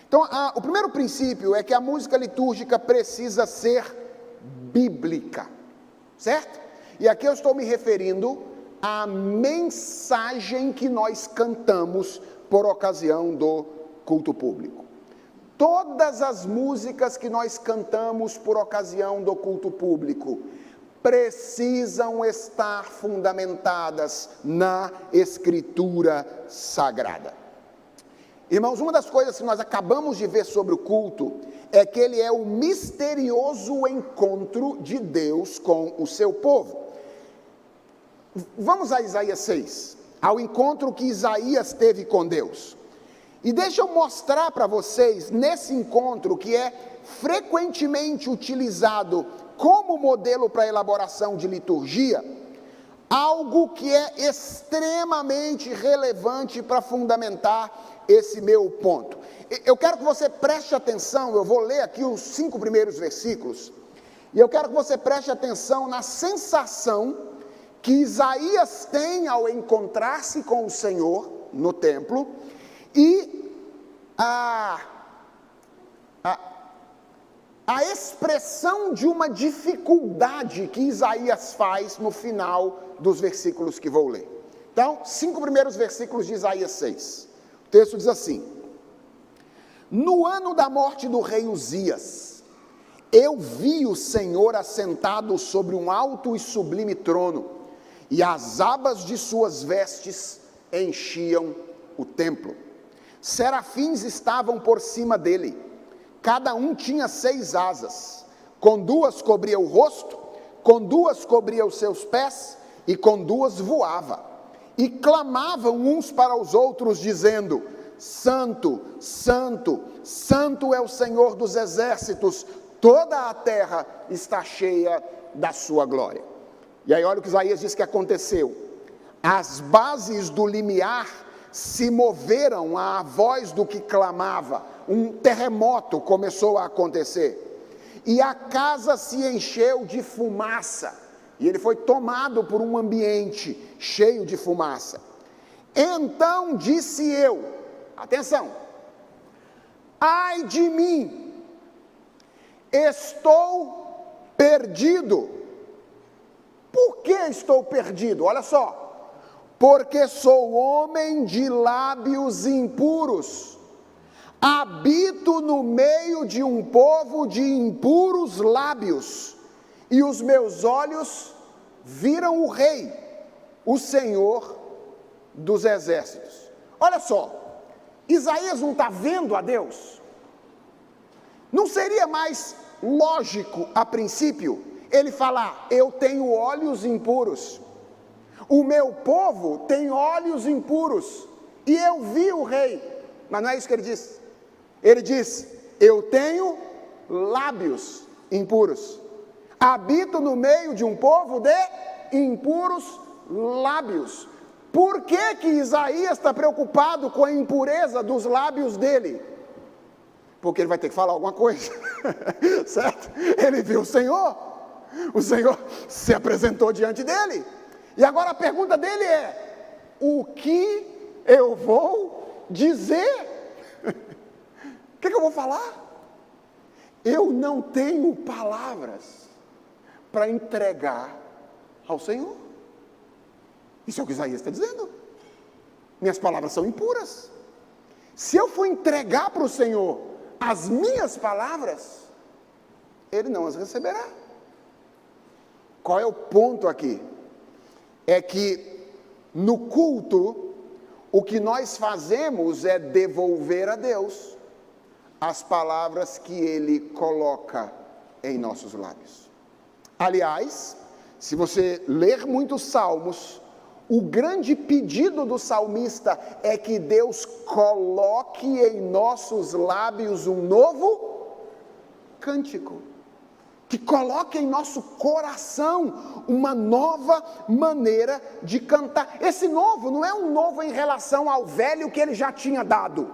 Então, o primeiro princípio é que a música litúrgica precisa ser bíblica, certo? E aqui eu estou me referindo a mensagem que nós cantamos por ocasião do culto público. Todas as músicas que nós cantamos por ocasião do culto público precisam estar fundamentadas na Escritura Sagrada. Irmãos, uma das coisas que nós acabamos de ver sobre o culto é que ele é o misterioso encontro de Deus com o seu povo. Vamos a Isaías 6, ao encontro que Isaías teve com Deus. E deixa eu mostrar para vocês, nesse encontro, que é frequentemente utilizado como modelo para elaboração de liturgia, algo que é extremamente relevante para fundamentar esse meu ponto. Eu quero que você preste atenção, eu vou ler aqui os 5 primeiros versículos, e eu quero que você preste atenção na sensação que Isaías tem ao encontrar-se com o Senhor no templo, e a expressão de uma dificuldade que Isaías faz no final dos versículos que vou ler. Então, 5 primeiros versículos de Isaías 6. O texto diz assim: no ano da morte do rei Uzias, eu vi o Senhor assentado sobre um alto e sublime trono, e as abas de suas vestes enchiam o templo. Serafins estavam por cima dele, cada um tinha 6 asas, com 2 cobria o rosto, com 2 cobria os seus pés, e com 2 voava, e clamavam uns para os outros, dizendo: Santo, Santo, Santo é o Senhor dos exércitos, toda a terra está cheia da sua glória. E aí olha o que Isaías diz que aconteceu: as bases do limiar se moveram à voz do que clamava, um terremoto começou a acontecer, e a casa se encheu de fumaça, e ele foi tomado por um ambiente cheio de fumaça. Então disse eu, atenção, ai de mim, estou perdido. Por que estou perdido? Olha só, porque sou homem de lábios impuros, habito no meio de um povo de impuros lábios, e os meus olhos viram o Rei, o Senhor dos exércitos. Olha só, Isaías não está vendo a Deus? Não seria mais lógico, a princípio, ele falar: eu tenho olhos impuros, o meu povo tem olhos impuros, e eu vi o Rei? Mas não é isso que ele diz. Ele diz: eu tenho lábios impuros, habito no meio de um povo de impuros lábios. Por que que Isaías está preocupado com a impureza dos lábios dele? Porque ele vai ter que falar alguma coisa, certo? Ele viu o Senhor se apresentou diante dele, e agora a pergunta dele é: o que eu vou dizer? O que eu vou falar? Eu não tenho palavras para entregar ao Senhor. Isso é o que Isaías está dizendo. Minhas palavras são impuras. Se eu for entregar para o Senhor as minhas palavras, Ele não as receberá. Qual é o ponto aqui? É que no culto, o que nós fazemos é devolver a Deus as palavras que Ele coloca em nossos lábios. Aliás, se você ler muitos salmos, o grande pedido do salmista é que Deus coloque em nossos lábios um novo cântico, que coloque em nosso coração uma nova maneira de cantar. Esse novo não é um novo em relação ao velho que Ele já tinha dado,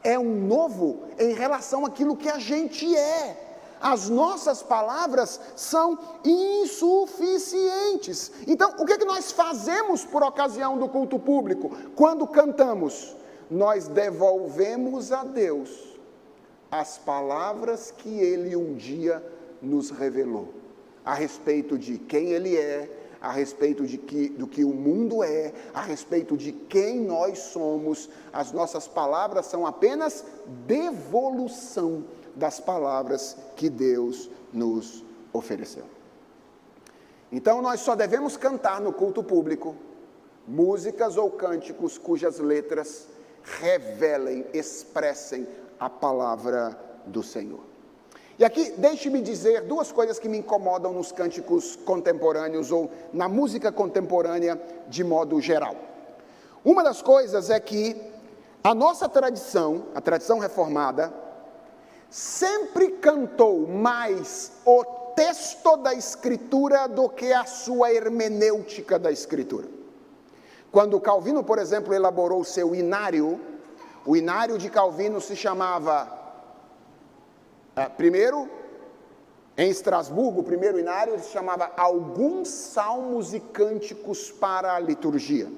é um novo em relação àquilo que a gente é. As nossas palavras são insuficientes. Então, o que nós fazemos por ocasião do culto público? Quando cantamos, nós devolvemos a Deus as palavras que Ele um dia nos revelou, a respeito de quem Ele é, a respeito do que o mundo é, a respeito de quem nós somos. As nossas palavras são apenas devolução das palavras que Deus nos ofereceu. Então nós só devemos cantar no culto público músicas ou cânticos cujas letras revelem, expressem a palavra do Senhor. E aqui deixe-me dizer 2 coisas que me incomodam nos cânticos contemporâneos ou na música contemporânea de modo geral. Uma das coisas é que a nossa tradição, a tradição reformada, sempre cantou mais o texto da Escritura do que a sua hermenêutica da Escritura. Quando Calvino, por exemplo, elaborou o seu inário, o inário de Calvino se chamava, primeiro, em Estrasburgo, o primeiro inário se chamava Alguns Salmos e Cânticos para a Liturgia.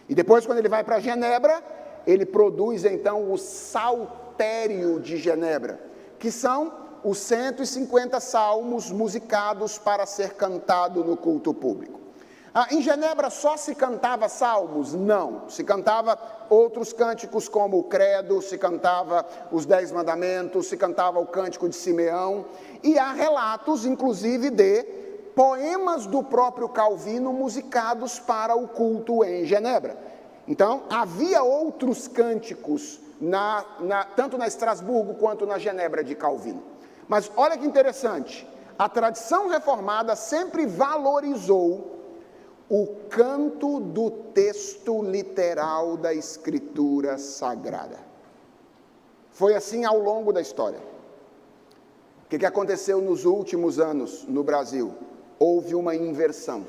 E depois, quando ele vai para Genebra, ele produz então o Saltério de Genebra, que são os 150 salmos musicados para ser cantado no culto público. Em Genebra só se cantava salmos? Não. Se cantava outros cânticos como o Credo, se cantava os 10 Mandamentos, se cantava o Cântico de Simeão, e há relatos, inclusive, de poemas do próprio Calvino musicados para o culto em Genebra. Então, havia outros cânticos, tanto na Estrasburgo quanto na Genebra de Calvino. Mas olha que interessante, a tradição reformada sempre valorizou o canto do texto literal da Escritura Sagrada. Foi assim ao longo da história. O que aconteceu nos últimos anos no Brasil? Houve uma inversão.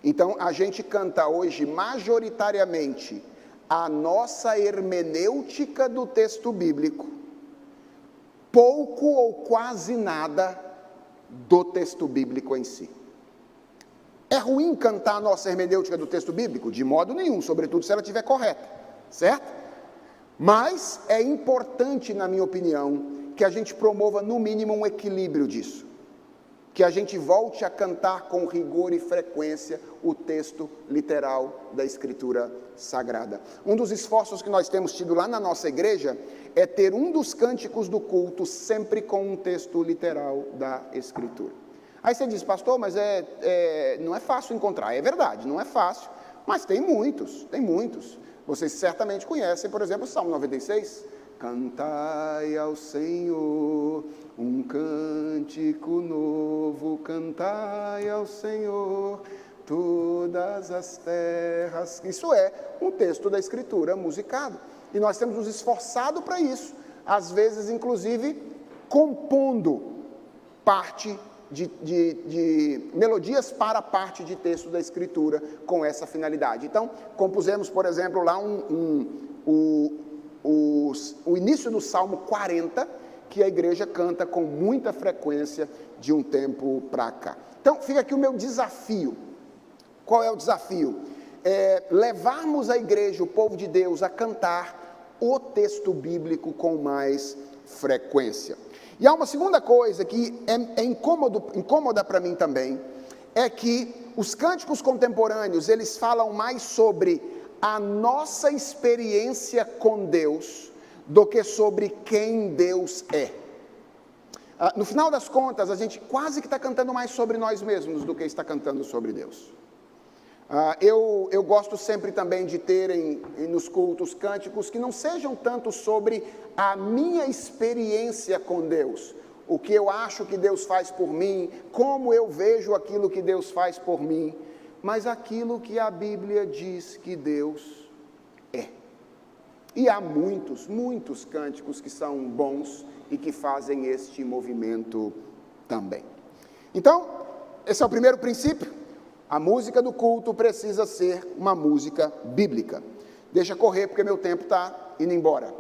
Então, a gente canta hoje majoritariamente a nossa hermenêutica do texto bíblico, pouco ou quase nada do texto bíblico em si. É ruim cantar a nossa hermenêutica do texto bíblico? De modo nenhum, sobretudo se ela estiver correta, certo? Mas é importante, na minha opinião, que a gente promova no mínimo um equilíbrio disso. Que a gente volte a cantar com rigor e frequência o texto literal da Escritura Sagrada. Um dos esforços que nós temos tido lá na nossa igreja é ter um dos cânticos do culto sempre com um texto literal da Escritura. Aí você diz, pastor, mas não é fácil encontrar. É verdade, não é fácil, mas tem muitos. Vocês certamente conhecem, por exemplo, o Salmo 96. Cantai ao Senhor um cântico novo, cantai ao Senhor todas as terras. Isso é um texto da Escritura musicado. E nós temos nos esforçado para isso, às vezes, inclusive, compondo parte de melodias para parte de texto da Escritura com essa finalidade. Então, compusemos, por exemplo, lá o início do Salmo 40, que a igreja canta com muita frequência de um tempo para cá. Então, fica aqui o meu desafio. Qual é o desafio? Levarmos a igreja, o povo de Deus, a cantar o texto bíblico com mais frequência. E há uma segunda coisa que é incômoda para mim também, é que os cânticos contemporâneos, eles falam mais sobre a nossa experiência com Deus do que sobre quem Deus é. No final das contas, a gente quase que está cantando mais sobre nós mesmos do que está cantando sobre Deus. Eu gosto sempre também de terem nos cultos cânticos que não sejam tanto sobre a minha experiência com Deus, o que eu acho que Deus faz por mim, como eu vejo aquilo que Deus faz por mim, mas aquilo que a Bíblia diz que Deus é. E há muitos cânticos que são bons e que fazem este movimento também. Então, esse é o primeiro princípio. A música do culto precisa ser uma música bíblica. Deixa correr porque meu tempo está indo embora.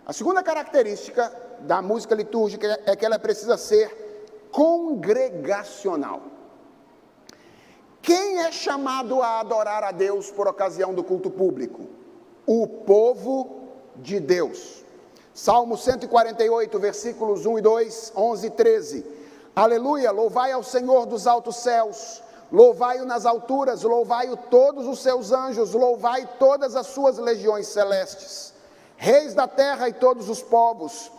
A segunda característica da música litúrgica é que ela precisa ser congregacional. Quem é chamado a adorar a Deus por ocasião do culto público? O povo de Deus. Salmo 148, versículos 1 e 2, 11 e 13. Aleluia, louvai ao Senhor dos altos céus, louvai-o nas alturas, louvai-o todos os seus anjos, louvai todas as suas legiões celestes. Reis da terra e todos os povos,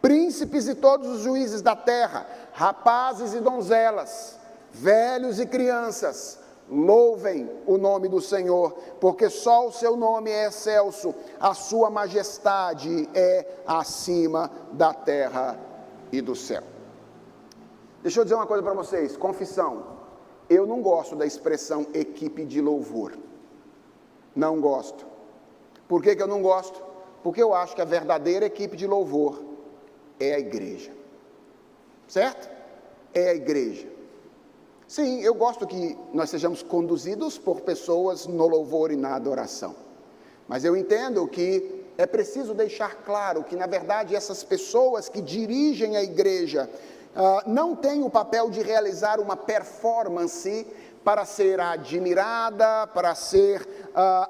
príncipes e todos os juízes da terra, rapazes e donzelas, velhos e crianças, louvem o nome do Senhor, porque só o seu nome é excelso, a sua majestade é acima da terra e do céu. Deixa eu dizer uma coisa para vocês, confissão. Eu não gosto da expressão equipe de louvor. Não gosto. Por que eu não gosto? Porque eu acho que a verdadeira equipe de louvor é a igreja. Certo? É a igreja. Sim, eu gosto que nós sejamos conduzidos por pessoas no louvor e na adoração. Mas eu entendo que é preciso deixar claro que, na verdade, essas pessoas que dirigem a igreja não têm o papel de realizar uma performance para ser admirada, para ser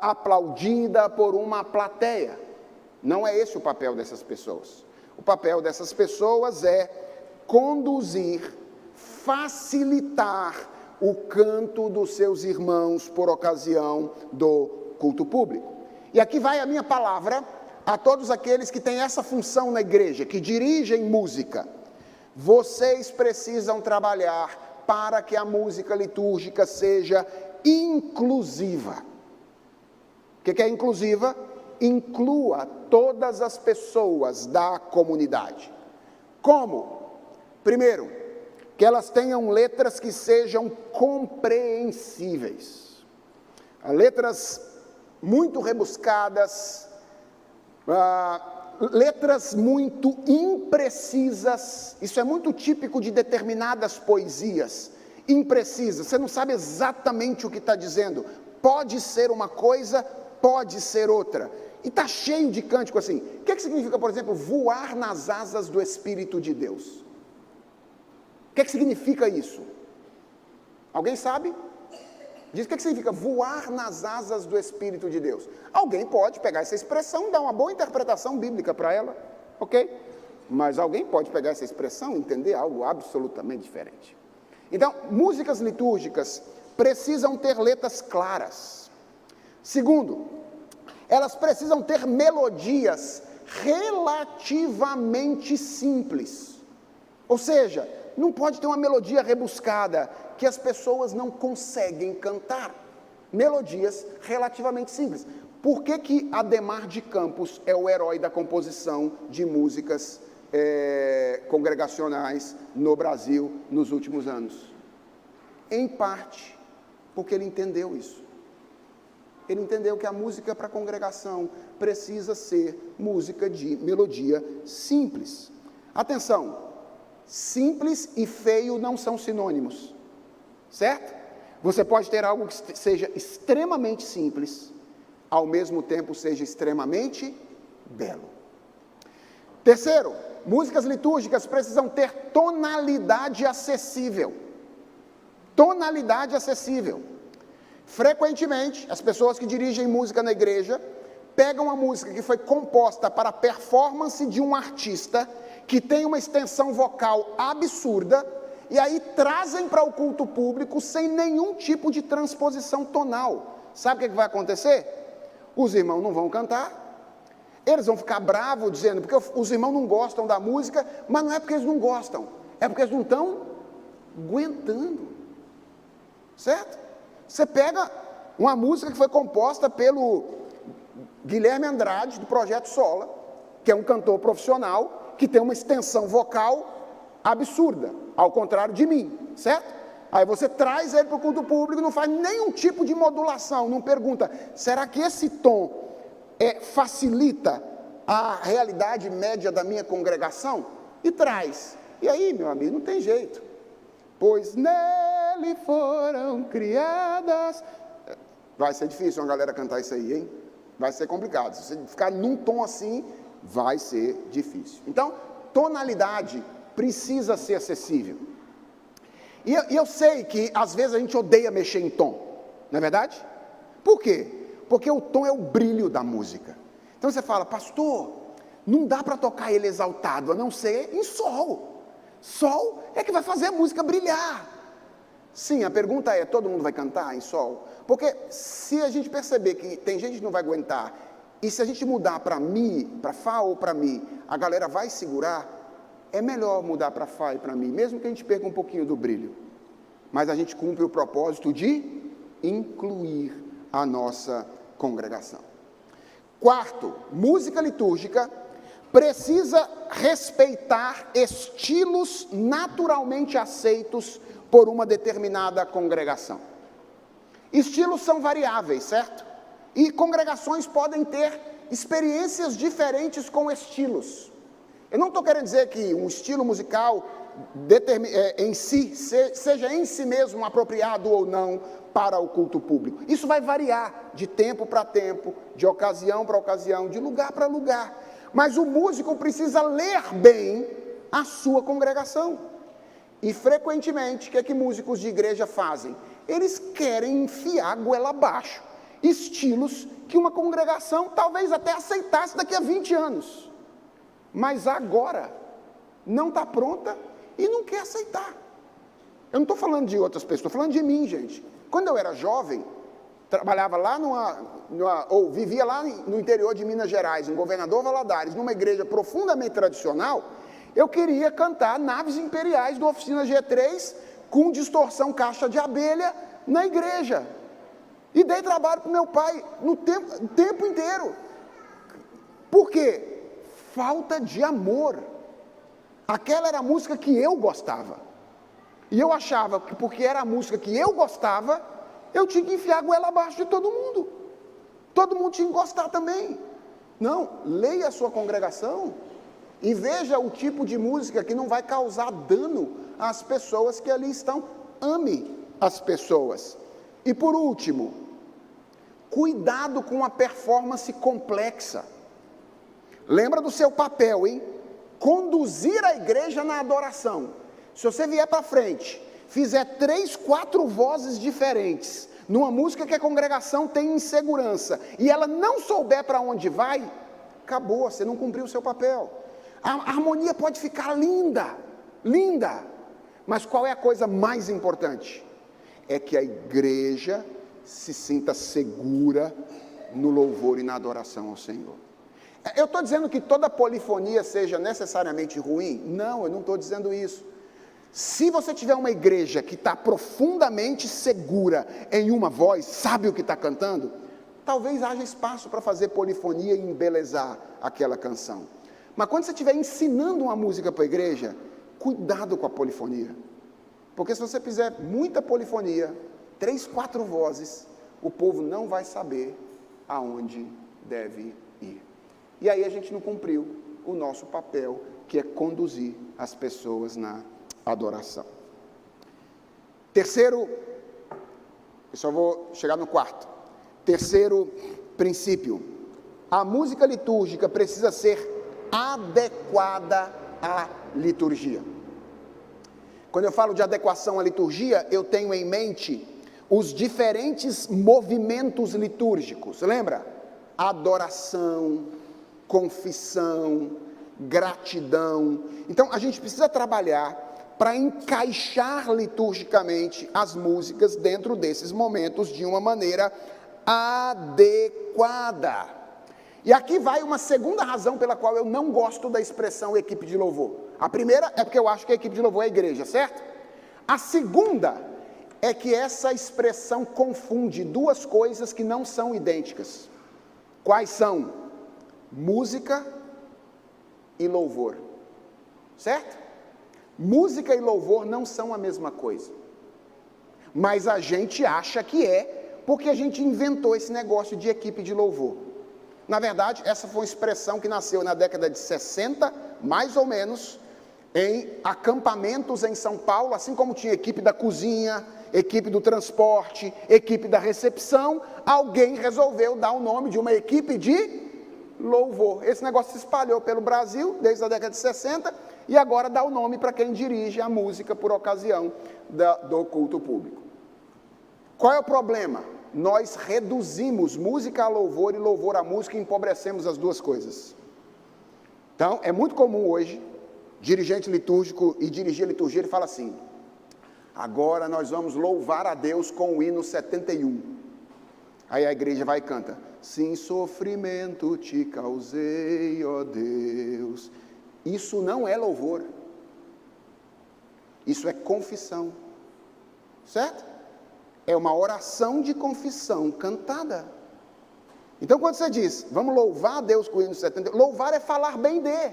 aplaudida por uma plateia. Não é esse o papel dessas pessoas. O papel dessas pessoas é conduzir, facilitar o canto dos seus irmãos por ocasião do culto público. E aqui vai a minha palavra a todos aqueles que têm essa função na igreja, que dirigem música. Vocês precisam trabalhar para que a música litúrgica seja inclusiva. O que é inclusiva? Inclua todas as pessoas da comunidade. Como? Primeiro, que elas tenham letras que sejam compreensíveis. Letras muito rebuscadas, letras muito imprecisas. Isso é muito típico de determinadas poesias. Imprecisas, você não sabe exatamente o que está dizendo. Pode ser uma coisa, pode ser outra. E está cheio de cântico assim. O que significa, por exemplo, voar nas asas do Espírito de Deus? O que significa isso? Alguém sabe? Diz o que significa voar nas asas do Espírito de Deus. Alguém pode pegar essa expressão e dar uma boa interpretação bíblica para ela, ok? Mas alguém pode pegar essa expressão e entender algo absolutamente diferente. Então, músicas litúrgicas precisam ter letras claras. Segundo, elas precisam ter melodias relativamente simples. Ou seja, não pode ter uma melodia rebuscada que as pessoas não conseguem cantar. Melodias relativamente simples. Por que Adhemar de Campos é o herói da composição de músicas congregacionais no Brasil nos últimos anos? Em parte, porque ele entendeu isso. Ele entendeu que a música para a congregação precisa ser música de melodia simples. Atenção, simples e feio não são sinônimos, certo? Você pode ter algo que seja extremamente simples, ao mesmo tempo seja extremamente belo. Terceiro, músicas litúrgicas precisam ter tonalidade acessível. Tonalidade acessível. Frequentemente, as pessoas que dirigem música na igreja pegam uma música que foi composta para a performance de um artista que tem uma extensão vocal absurda e aí trazem para o culto público sem nenhum tipo de transposição tonal. Sabe o que vai acontecer? Os irmãos não vão cantar, eles vão ficar bravos dizendo, porque os irmãos não gostam da música, mas não é porque eles não gostam, é porque eles não estão aguentando, certo? Você pega uma música que foi composta pelo Guilherme Andrade, do Projeto Sola, que é um cantor profissional, que tem uma extensão vocal absurda, ao contrário de mim, certo? Aí você traz ele para o culto público, não faz nenhum tipo de modulação, não pergunta, será que esse tom facilita a realidade média da minha congregação? E traz. E aí, meu amigo, não tem jeito. Pois nele foram criadas... Vai ser difícil uma galera cantar isso aí, hein? Vai ser complicado. Se você ficar num tom assim, vai ser difícil. Então, tonalidade precisa ser acessível. E eu sei que, às vezes, a gente odeia mexer em tom. Não é verdade? Por quê? Porque o tom é o brilho da música. Então você fala, pastor, não dá para tocar ele exaltado, a não ser em sol. Sol é que vai fazer a música brilhar. Sim, a pergunta é, todo mundo vai cantar em sol? Porque se a gente perceber que tem gente que não vai aguentar, e se a gente mudar para mi, para fá ou para mi, a galera vai segurar, é melhor mudar para fá e para mi, mesmo que a gente perca um pouquinho do brilho. Mas a gente cumpre o propósito de incluir a nossa congregação. Quarto, música litúrgica precisa respeitar estilos naturalmente aceitos por uma determinada congregação. Estilos são variáveis, certo? E congregações podem ter experiências diferentes com estilos. Eu não estou querendo dizer que um estilo musical em si, seja em si mesmo apropriado ou não para o culto público. Isso vai variar de tempo para tempo, de ocasião para ocasião, de lugar para lugar. Mas o músico precisa ler bem a sua congregação. E frequentemente, o que músicos de igreja fazem? Eles querem enfiar goela abaixo estilos que uma congregação talvez até aceitasse daqui a 20 anos. Mas agora não está pronta e não quer aceitar. Eu não estou falando de outras pessoas, estou falando de mim, gente. Quando eu era jovem, trabalhava lá ou vivia lá no interior de Minas Gerais, em Governador Valadares, numa igreja profundamente tradicional, eu queria cantar Naves Imperiais do Oficina G3 com distorção caixa de abelha na igreja. E dei trabalho para o meu pai o tempo inteiro. Por quê? Falta de amor. Aquela era a música que eu gostava. E eu achava que porque era a música que eu gostava, eu tinha que enfiar a goela abaixo de todo mundo. Todo mundo tinha que gostar também. Não, leia a sua congregação e veja o tipo de música que não vai causar dano às pessoas que ali estão. Ame as pessoas. E por último, cuidado com a performance complexa. Lembra do seu papel, hein? Conduzir a igreja na adoração. Se você vier para frente, fizer 3, 4 vozes diferentes, numa música que a congregação tem insegurança, e ela não souber para onde vai, acabou, você não cumpriu o seu papel. A harmonia pode ficar linda, linda, mas qual é a coisa mais importante? É que a igreja se sinta segura no louvor e na adoração ao Senhor. Eu estou dizendo que toda polifonia seja necessariamente ruim? Não, eu não estou dizendo isso. Se você tiver uma igreja que está profundamente segura em uma voz, sabe o que está cantando, talvez haja espaço para fazer polifonia e embelezar aquela canção. Mas quando você estiver ensinando uma música para a igreja, cuidado com a polifonia. Porque se você fizer muita polifonia, 3, 4 vozes, o povo não vai saber aonde deve ir. E aí a gente não cumpriu o nosso papel, que é conduzir as pessoas na adoração. Terceiro, eu só vou chegar no quarto. Terceiro princípio, a música litúrgica precisa ser adequada à liturgia. Quando eu falo de adequação à liturgia, eu tenho em mente os diferentes movimentos litúrgicos. Lembra? Adoração, confissão, gratidão. Então a gente precisa trabalhar para encaixar liturgicamente as músicas dentro desses momentos de uma maneira adequada. E aqui vai uma segunda razão pela qual eu não gosto da expressão equipe de louvor. A primeira é porque eu acho que a equipe de louvor é a igreja, certo? A segunda é que essa expressão confunde duas coisas que não são idênticas. Quais são? Música e louvor, certo? Música e louvor não são a mesma coisa, mas a gente acha que é, porque a gente inventou esse negócio de equipe de louvor. Na verdade, essa foi uma expressão que nasceu na década de 60, mais ou menos, em acampamentos em São Paulo, assim como tinha equipe da cozinha, equipe do transporte, equipe da recepção, alguém resolveu dar o nome de uma equipe de louvor. Esse negócio se espalhou pelo Brasil desde a década de 60 e agora dá o nome para quem dirige a música por ocasião do culto público. Qual é o problema? Nós reduzimos música a louvor e louvor a música e empobrecemos as duas coisas. Então, é muito comum hoje, dirigente litúrgico e dirigir a liturgia, ele fala assim: agora nós vamos louvar a Deus com o hino 71. Aí a igreja vai e canta: sim, sofrimento te causei, ó Deus. Isso não é louvor. Isso é confissão. Certo? É uma oração de confissão cantada. Então quando você diz, vamos louvar a Deus com o hino 71, louvar é falar bem de.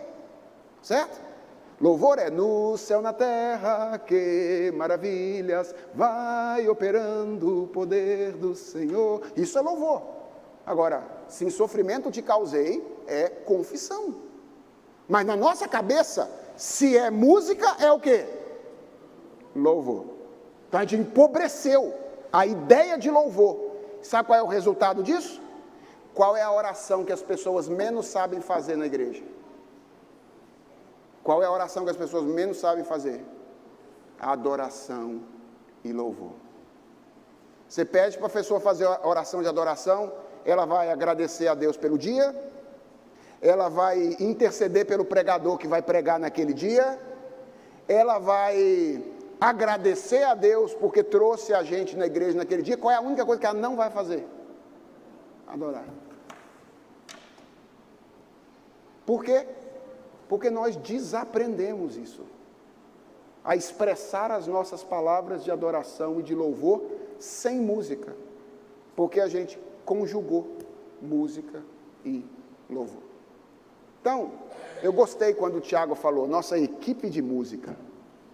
Certo? Louvor é no céu, na terra, que maravilhas, vai operando o poder do Senhor. Isso é louvor. Agora, se em sofrimento te causei, é confissão. Mas na nossa cabeça, se é música, é o quê? Louvor. Então a gente empobreceu a ideia de louvor. Sabe qual é o resultado disso? Qual é a oração que as pessoas menos sabem fazer na igreja? Qual é a oração que as pessoas menos sabem fazer? Adoração e louvor. Você pede para a pessoa fazer a oração de adoração, ela vai agradecer a Deus pelo dia, ela vai interceder pelo pregador que vai pregar naquele dia, ela vai agradecer a Deus porque trouxe a gente na igreja naquele dia, qual é a única coisa que ela não vai fazer? Adorar. Por quê? Porque nós desaprendemos isso. A expressar as nossas palavras de adoração e de louvor sem música. Porque a gente conjugou música e louvor. Então, eu gostei quando o Tiago falou, nossa equipe de música.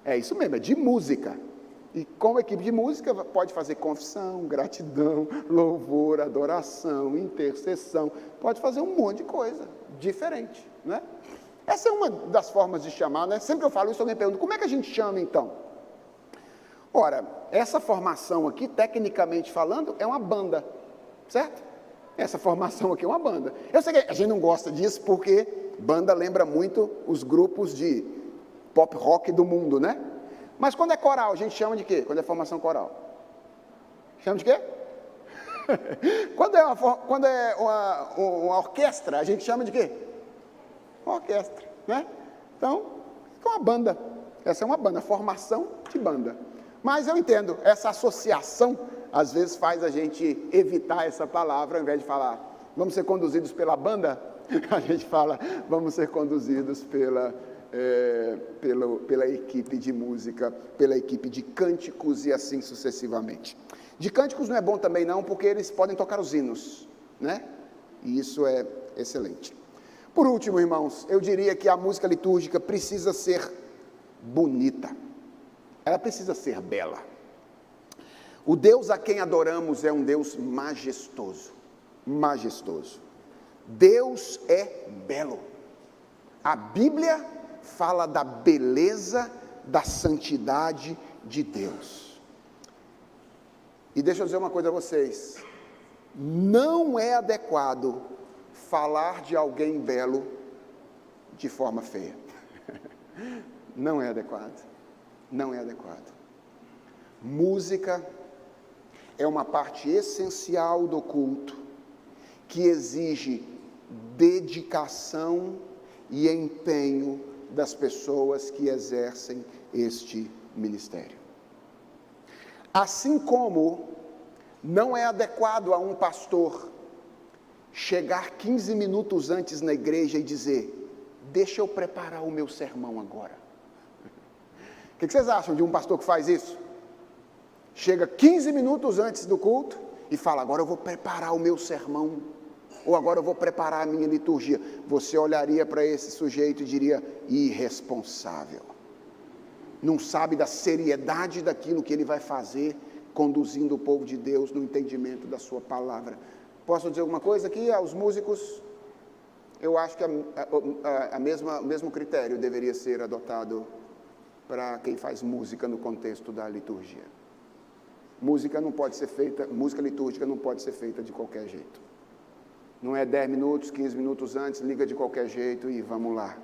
É isso mesmo, é de música. E como equipe de música pode fazer confissão, gratidão, louvor, adoração, intercessão. Pode fazer um monte de coisa diferente, né? Essa é uma das formas de chamar, né? Sempre que eu falo isso, alguém pergunta, como é que a gente chama então? Ora, essa formação aqui, tecnicamente falando, é uma banda, certo? Essa formação aqui é uma banda. Eu sei que a gente não gosta disso porque banda lembra muito os grupos de pop rock do mundo, né? Mas quando é coral, a gente chama de quê? Quando é formação coral? Chama de quê? Quando é uma orquestra, a gente chama de quê? Orquestra, né? Então, é uma banda. Essa é uma banda, formação de banda. Mas eu entendo, essa associação, às vezes faz a gente evitar essa palavra, ao invés de falar, vamos ser conduzidos pela banda, a gente fala, vamos ser conduzidos pela equipe de música, pela equipe de cânticos e assim sucessivamente. De cânticos não é bom também não, porque eles podem tocar os hinos, né? E isso é excelente. Por último, irmãos, eu diria que a música litúrgica precisa ser bonita. Ela precisa ser bela. O Deus a quem adoramos é um Deus majestoso. Majestoso. Deus é belo. A Bíblia fala da beleza, da santidade de Deus. E deixa eu dizer uma coisa a vocês. Não é adequado falar de alguém belo de forma feia. Não é adequado. Não é adequado. Música é uma parte essencial do culto que exige dedicação e empenho das pessoas que exercem este ministério. Assim como não é adequado a um pastor chegar 15 minutos antes na igreja e dizer, deixa eu preparar o meu sermão agora. O que vocês acham de um pastor que faz isso? Chega 15 minutos antes do culto e fala, agora eu vou preparar o meu sermão, ou agora eu vou preparar a minha liturgia. Você olharia para esse sujeito e diria, irresponsável. Não sabe da seriedade daquilo que ele vai fazer, conduzindo o povo de Deus no entendimento da sua palavra. Posso dizer alguma coisa aqui aos músicos? Eu acho que o mesmo critério deveria ser adotado para quem faz música no contexto da liturgia. Música litúrgica não pode ser feita de qualquer jeito. Não é 10 minutos, 15 minutos antes, liga de qualquer jeito e vamos lá.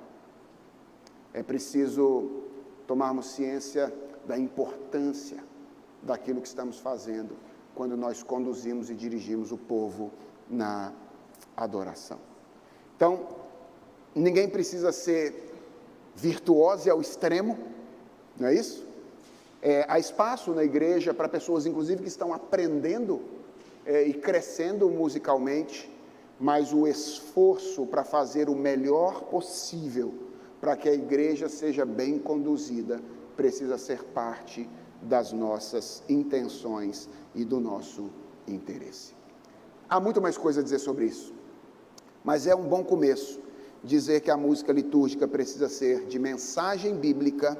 É preciso tomarmos ciência da importância daquilo que estamos fazendo quando nós conduzimos e dirigimos o povo na adoração. Então, ninguém precisa ser virtuoso ao extremo, não é isso? Há espaço na igreja para pessoas, inclusive, que estão aprendendo e crescendo musicalmente, mas o esforço para fazer o melhor possível para que a igreja seja bem conduzida precisa ser parte das nossas intenções e do nosso interesse. Há muito mais coisa a dizer sobre isso, mas é um bom começo dizer que a música litúrgica precisa ser de mensagem bíblica,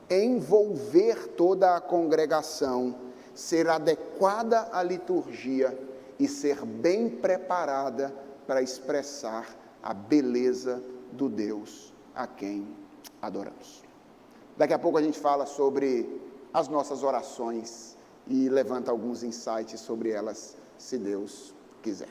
envolver toda a congregação, ser adequada à liturgia e ser bem preparada para expressar a beleza do Deus a quem adoramos. Daqui a pouco a gente fala sobre as nossas orações e levanta alguns insights sobre elas, se Deus quiser.